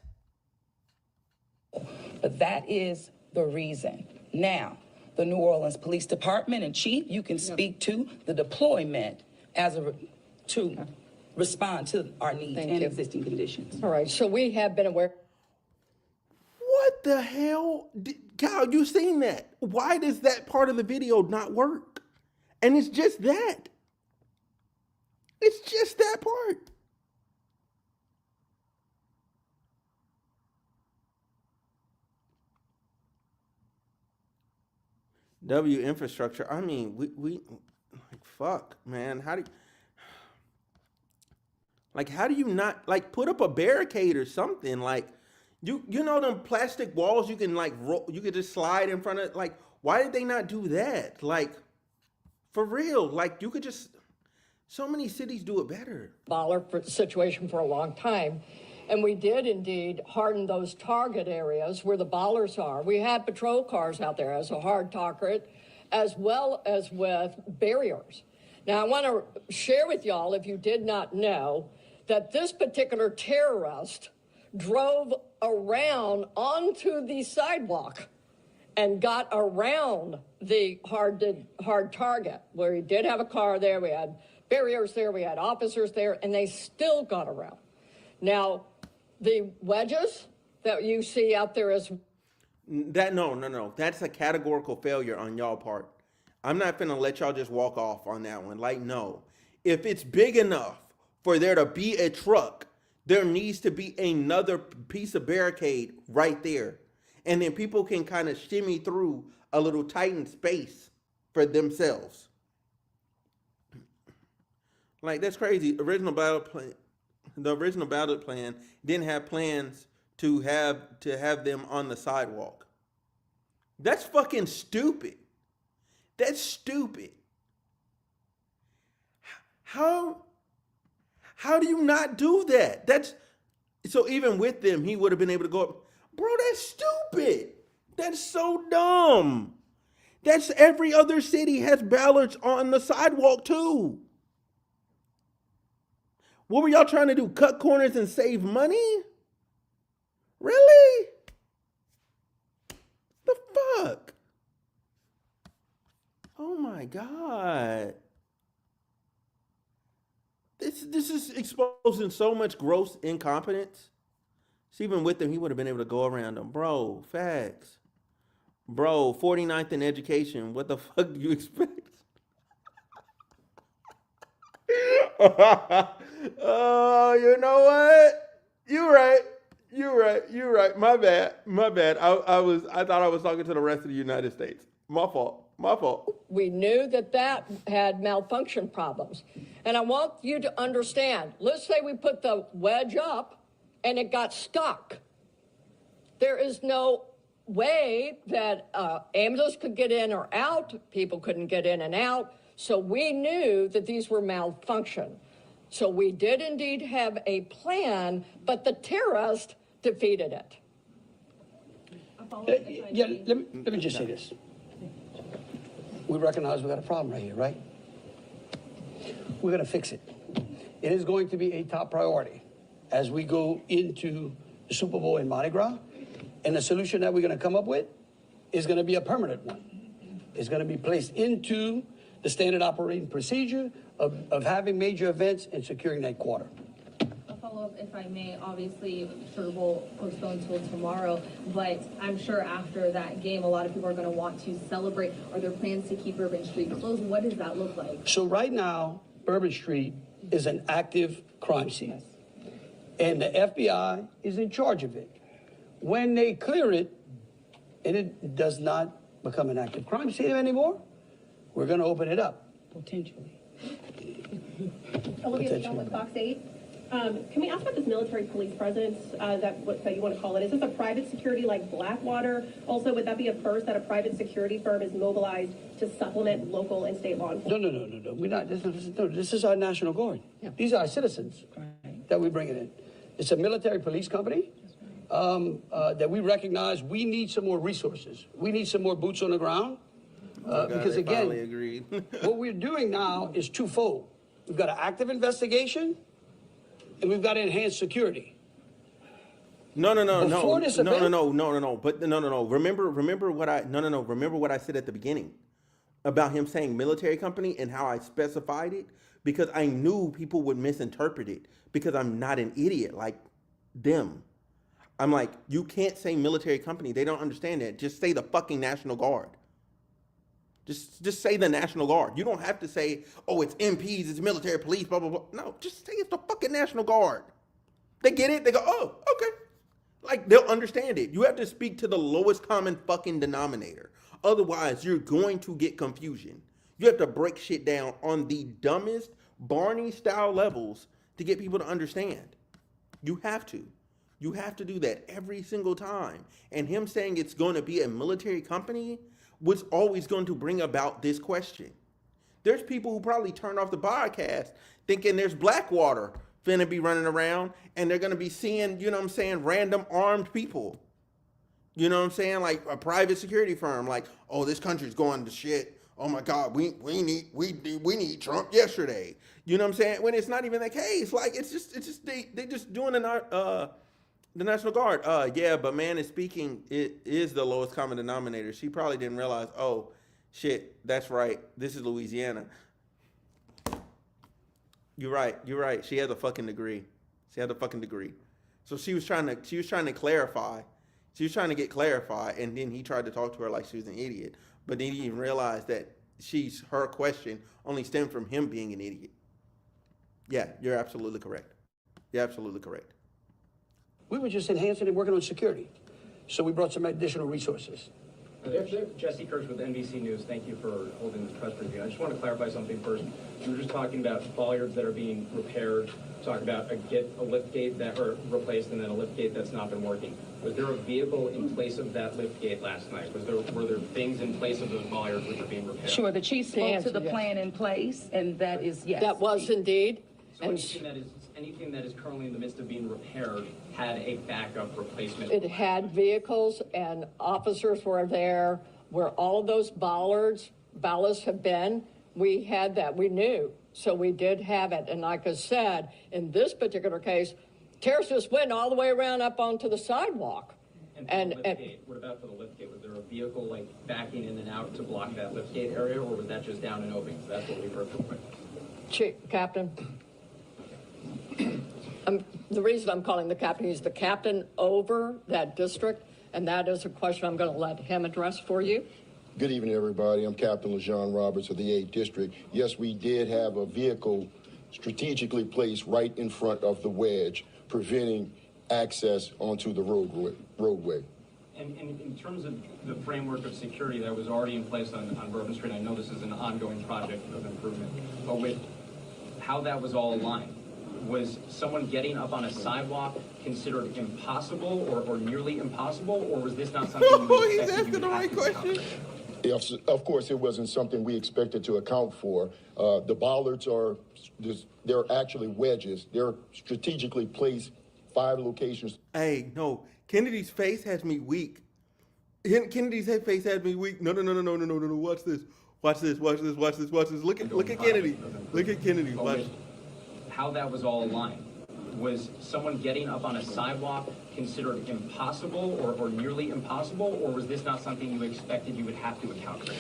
[SPEAKER 5] But that is the reason. Now, the New Orleans Police Department and Chief, you can speak to the deployment to respond to our needs and existing conditions.
[SPEAKER 17] All right, so we have been aware.
[SPEAKER 1] What the hell? Kyle, you seen that? Why does that part of the video not work? And it's just that. It's just that part. W infrastructure. I mean, we like fuck, man. How do you not like put up a barricade or something? Like you know them plastic walls you can like roll, you could just slide in front of. Like, why did they not do that? Like, for real, like you could just. So many cities do it better.
[SPEAKER 17] Bollard situation for a long time. And we did indeed harden those target areas where the bollards are. We had patrol cars out there as a hard target, as well as with barriers. Now, I want to share with y'all, if you did not know, that this particular terrorist drove around onto the sidewalk and got around the hard target, where he did have a car there. We had barriers there, we had officers there, and they still got around. Now, the wedges that you see out there is...
[SPEAKER 1] No. That's a categorical failure on y'all part. I'm not finna let y'all just walk off on that one. Like, no. If it's big enough for there to be a truck, there needs to be another piece of barricade right there. And then people can kind of shimmy through a little tightened space for themselves. Like, that's crazy. The original ballot plan didn't have plans to have them on the sidewalk. That's fucking stupid. That's stupid. How do you not do that? That's so even with them, he would have been able to go up. Bro, that's stupid. That's so dumb. That's every other city has ballards on the sidewalk too. What were y'all trying to do? Cut corners and save money? Really? The fuck? Oh my God. This is exposing so much gross incompetence. So even with them, he would have been able to go around them. Bro, facts. Bro, 49th in education. What the fuck do you expect? Oh, you know what? You're right. My bad. I thought I was talking to the rest of the United States. My fault.
[SPEAKER 17] We knew that had malfunction problems. And I want you to understand, let's say we put the wedge up and it got stuck. There is no way that ambulance could get in or out. People couldn't get in and out. So we knew that these were malfunction. So we did indeed have a plan, but the terrorist defeated it.
[SPEAKER 12] Let me just say this. We recognize we got a problem right here, right? We're going to fix it. It is going to be a top priority as we go into the Super Bowl in Mardi Gras. And the solution that we're going to come up with is going to be a permanent one. It's going to be placed into the standard operating procedure of having major events and securing that quarter.
[SPEAKER 22] A follow-up, if I may. Obviously, Super Bowl postponed till tomorrow, but I'm sure after that game, a lot of people are going to want to celebrate. Are there plans to keep Bourbon Street closed? What does that look like?
[SPEAKER 12] So right now, Bourbon Street is an active crime scene, and the FBI is in charge of it. When they clear it, and it does not become an active crime scene anymore, we're going to open it up.
[SPEAKER 21] Potentially.
[SPEAKER 7] Olivia Michelle with Fox 8. Can we ask about this military police presence that you want to call it? Is this a private security like Blackwater? Also, would that be a first that a private security firm is mobilized to supplement local and state law enforcement?
[SPEAKER 12] No. We're not. This is our National Guard. Yeah. These are our citizens that we're bringing in. It's a military police company that we recognize we need some more resources. We need some more boots on the ground. Because again, what we're doing now is twofold. We've got an active investigation, and we've got to enhance security.
[SPEAKER 1] No. But no. Remember what I said at the beginning about him saying military company and how I specified it, because I knew people would misinterpret it because I'm not an idiot like them. I'm like, you can't say military company. They don't understand it. Just say the fucking National Guard. Just say the National Guard. You don't have to say, oh, it's MPs, it's military police, blah, blah, blah. No, just say it's the fucking National Guard. They get it. They go, oh, okay. Like, they'll understand it. You have to speak to the lowest common fucking denominator. Otherwise, you're going to get confusion. You have to break shit down on the dumbest Barney-style levels to get people to understand. You have to. You have to do that every single time. And him saying it's going to be a military company was always going to bring about this question. There's people who probably turned off the podcast thinking there's Blackwater finna be running around and they're going to be seeing, you know what I'm saying, random armed people. You know what I'm saying? Like a private security firm, like, oh, this country's going to shit. Oh my God, we need Trump yesterday. You know what I'm saying? When it's not even the case. Like it's just they just doing the National Guard. Yeah, but man is speaking, it is the lowest common denominator. She probably didn't realize, oh, shit, that's right. This is Louisiana. You're right. She has a fucking degree. So she was trying to clarify. She was trying to get clarified, and then he tried to talk to her like she was an idiot. But then he didn't realize that her question only stemmed from him being an idiot. Yeah, you're absolutely correct. You're absolutely correct.
[SPEAKER 12] We were just enhancing and working on security. So we brought some additional resources.
[SPEAKER 6] Jesse Kirsch with NBC News. Thank you for holding this press briefing. I just want to clarify something first. You were just talking about bollards that are being repaired, talking about a lift gate that are replaced and then a lift gate that's not been working. Was there a vehicle in place of that lift gate last night? Were there things in place of those bollards which are being repaired?
[SPEAKER 5] Sure, the chief spoke to the plan in place, and that is yes. That was indeed.
[SPEAKER 6] So anything that is currently in the midst of being repaired had a backup replacement.
[SPEAKER 17] It had vehicles and officers were there where all of those ballasts have been. We had that, we knew. So we did have it. And like I said, in this particular case, terrorists just went all the way around up onto the sidewalk.
[SPEAKER 6] And the lift gate, what about for the lift gate? Was there a vehicle like backing in and out to block that lift gate area, or was that just down and open? So that's what we've heard from witnesses.
[SPEAKER 17] Captain. The reason I'm calling the captain, he's the captain over that district, and that is a question I'm going to let him address for you.
[SPEAKER 8] Good evening, everybody. I'm Captain LaJean Roberts of the 8th District. Yes, we did have a vehicle strategically placed right in front of the wedge, preventing access onto the roadway.
[SPEAKER 6] And in terms of the framework of security that was already in place on Bourbon Street, I know this is an ongoing project of improvement, but with how that was all aligned, was someone getting up on a sidewalk considered impossible or nearly impossible, or was this not something you
[SPEAKER 1] He's asking the right question.
[SPEAKER 8] Yes, of course, it wasn't something we expected to account for. The bollards they're actually wedges. They're strategically placed 5 locations.
[SPEAKER 1] Hey, no, Kennedy's face has me weak. Kennedy's face has me weak. No. Watch this. Watch this. Look at Kennedy. Look at Kennedy. Watch.
[SPEAKER 6] How that was all aligned. Was someone getting up on a sidewalk considered impossible or nearly impossible, or was this not something you expected you would have to account for?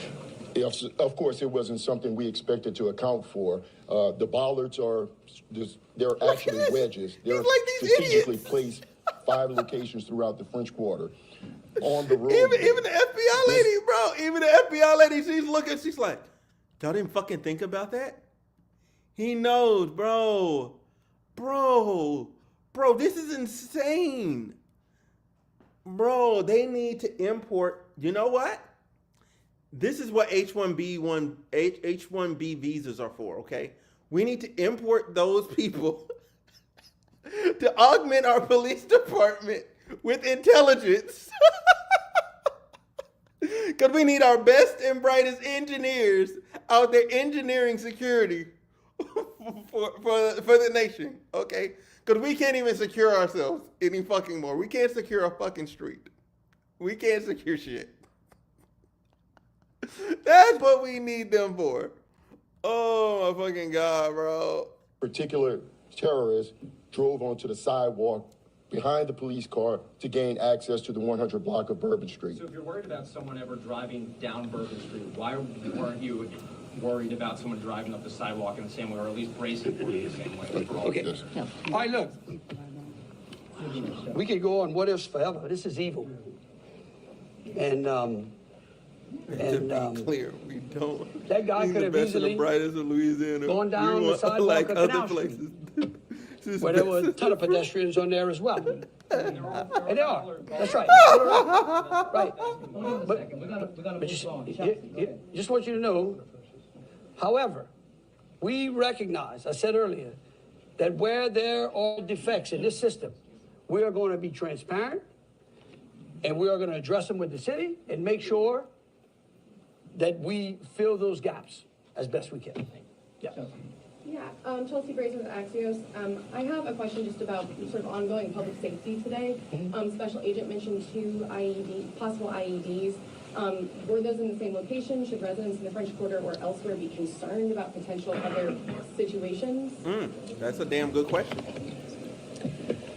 [SPEAKER 8] Yes, of course, it wasn't something we expected to account for. The bollards they're actually wedges. They're strategically placed 5 locations throughout the French Quarter. On the road.
[SPEAKER 1] Even the FBI lady, bro. Even the FBI lady, she's looking, she's like, y'all didn't fucking think about that? He knows, bro. Bro, this is insane. Bro, they need to import, you know what? This is what H-1B visas are for, okay? We need to import those people to augment our police department with intelligence. Because we need our best and brightest engineers out there engineering security for the nation, okay? Because we can't even secure ourselves any fucking more. We can't secure a fucking street. We can't secure shit. That's what we need them for. Oh my fucking God, bro.
[SPEAKER 8] Particular terrorist drove onto the sidewalk behind the police car to gain access to the 100 block of Bourbon Street.
[SPEAKER 6] So if you're worried about someone ever driving down Bourbon Street, why weren't you worried about someone driving up the sidewalk in the same way, or at least bracing for you the same way?
[SPEAKER 12] Okay. All right, look. We could go on what ifs forever. This is evil. And
[SPEAKER 1] clear, we don't.
[SPEAKER 12] That guy could have easily
[SPEAKER 1] brightest of Louisiana.
[SPEAKER 12] Gone down the sidewalk
[SPEAKER 1] like
[SPEAKER 12] of
[SPEAKER 1] other
[SPEAKER 12] Canal
[SPEAKER 1] places.
[SPEAKER 12] Where there were a ton of pedestrians on there as well. And they are. That's right. Right. But just want you to know, however, we recognize, I said earlier, that where there are defects in this system, we are going to be transparent and we are going to address them with the city and make sure that we fill those gaps as best we can. Yeah.
[SPEAKER 23] Yeah, Chelsea Grace with Axios. I have a question just about sort of ongoing public safety today. Special agent mentioned 2 possible IEDs. Were those in the same location? Should residents in the French Quarter or elsewhere be concerned about potential other situations?
[SPEAKER 1] That's a damn good question.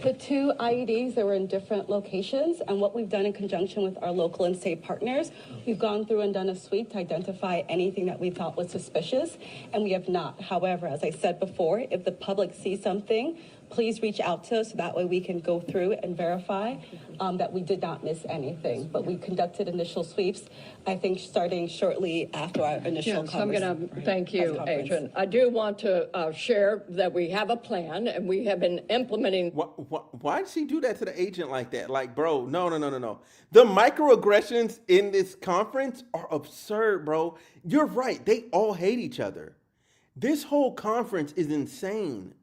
[SPEAKER 3] The 2 IEDs, they were in different locations, and what we've done in conjunction with our local and state partners, we've gone through and done a sweep to identify anything that we thought was suspicious, and we have not. However, as I said before, if the public sees something, please reach out to us so that way we can go through and verify that we did not miss anything. But we conducted initial sweeps, I think, starting shortly after our initial
[SPEAKER 17] Yes, I'm going to thank you, Agent. I do want to share that we have a plan and we have been implementing.
[SPEAKER 1] Why did she do that to the agent like that? Like, bro, no. The microaggressions in this conference are absurd, bro. You're right. They all hate each other. This whole conference is insane.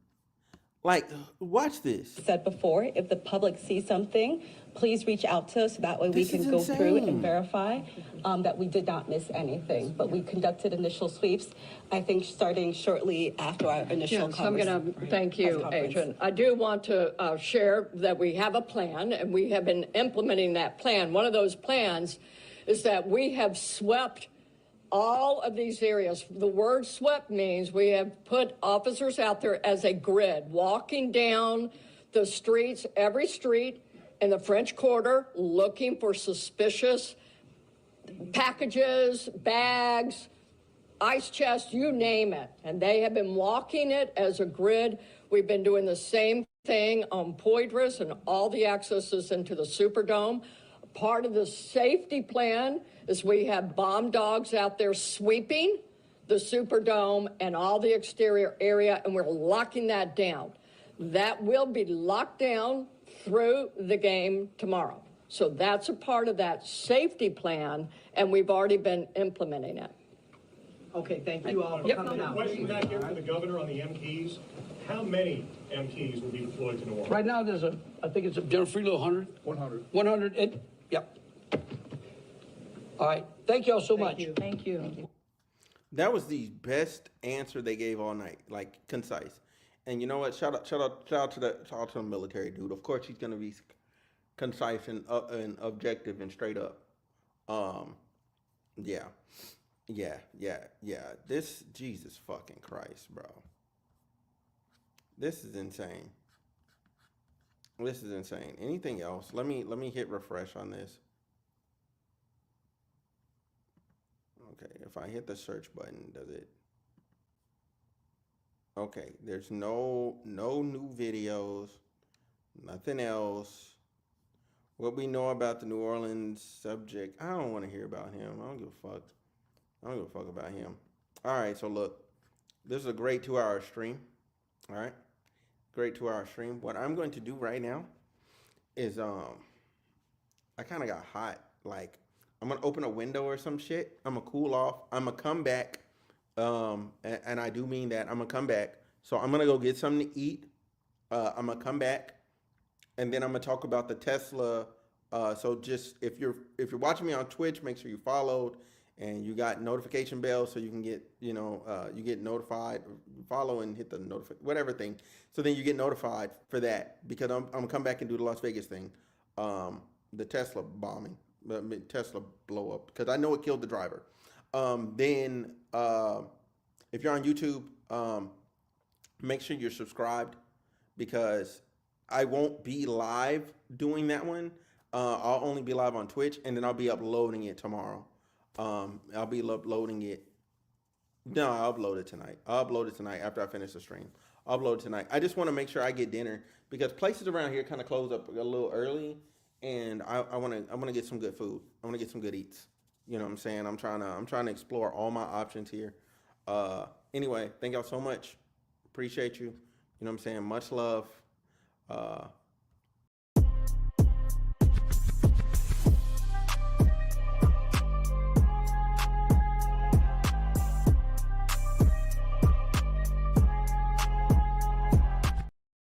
[SPEAKER 1] Like, watch this.
[SPEAKER 3] Said before, if the public sees something, please reach out to us so that way we can go through and verify that we did not miss anything. But we conducted initial sweeps, I think, starting shortly after our initial
[SPEAKER 17] Yes, I'm going to thank you, Agent. I do want to share that we have a plan and we have been implementing that plan. One of those plans is that we have swept all of these areas. The word swept means we have put officers out there as a grid, walking down the streets, every street in the French Quarter, looking for suspicious packages, bags, ice chests, you name it. And they have been walking it as a grid. We've been doing the same thing on Poydras and all the accesses into the Superdome. Part of the safety plan is we have bomb dogs out there sweeping the Superdome and all the exterior area, and we're locking that down. That will be locked down through the game tomorrow. So that's a part of that safety plan, and we've already been implementing it.
[SPEAKER 10] Okay, thank you all for coming out.
[SPEAKER 11] Question back here for the governor on the MPs. How many MPs will be deployed to New Orleans?
[SPEAKER 12] Right now, there's I think it's General Freelo, 100? 100. 100, yep. All right, thank you all so much.
[SPEAKER 17] Thank you.
[SPEAKER 1] That was the best answer they gave all night, like concise. And you know what? Shout out to the military dude. Of course, he's gonna be concise and objective and straight up. Yeah. This, Jesus fucking Christ, bro. This is insane. Anything else? Let me hit refresh on this. Okay, if I hit the search button, does it? Okay, there's no new videos, nothing else. What we know about the New Orleans subject, I don't want to hear about him. I don't give a fuck. About him. All right, so look, this is a great 2-hour stream. All right, great 2-hour stream. What I'm going to do right now is I kind of got hot. Like, I'm gonna open a window or some shit. I'm gonna cool off. I'm gonna come back, and I do mean that. I'm gonna come back. So I'm gonna go get something to eat. I'm gonna come back, and then I'm gonna talk about the Tesla. So just if you're watching me on Twitch, make sure you followed and you got notification bells so you can get you get notified. Follow and hit the whatever thing. So then you get notified for that because I'm gonna come back and do the Las Vegas thing, the Tesla bombing. Tesla blow up because I know it killed the driver. Then if you're on YouTube, make sure you're subscribed because I won't be live doing that one. I'll only be live on Twitch and then I'll be uploading it tomorrow. I'll be uploading it. No, I'll upload it tonight. I'll upload it tonight after I finish the stream. I'll upload it tonight. I just want to make sure I get dinner because places around here kind of close up a little early. And I want to get some good food. I want to get some good eats. You know what I'm saying? I'm trying to explore all my options here. Anyway, thank y'all so much. Appreciate you. You know what I'm saying? Much love.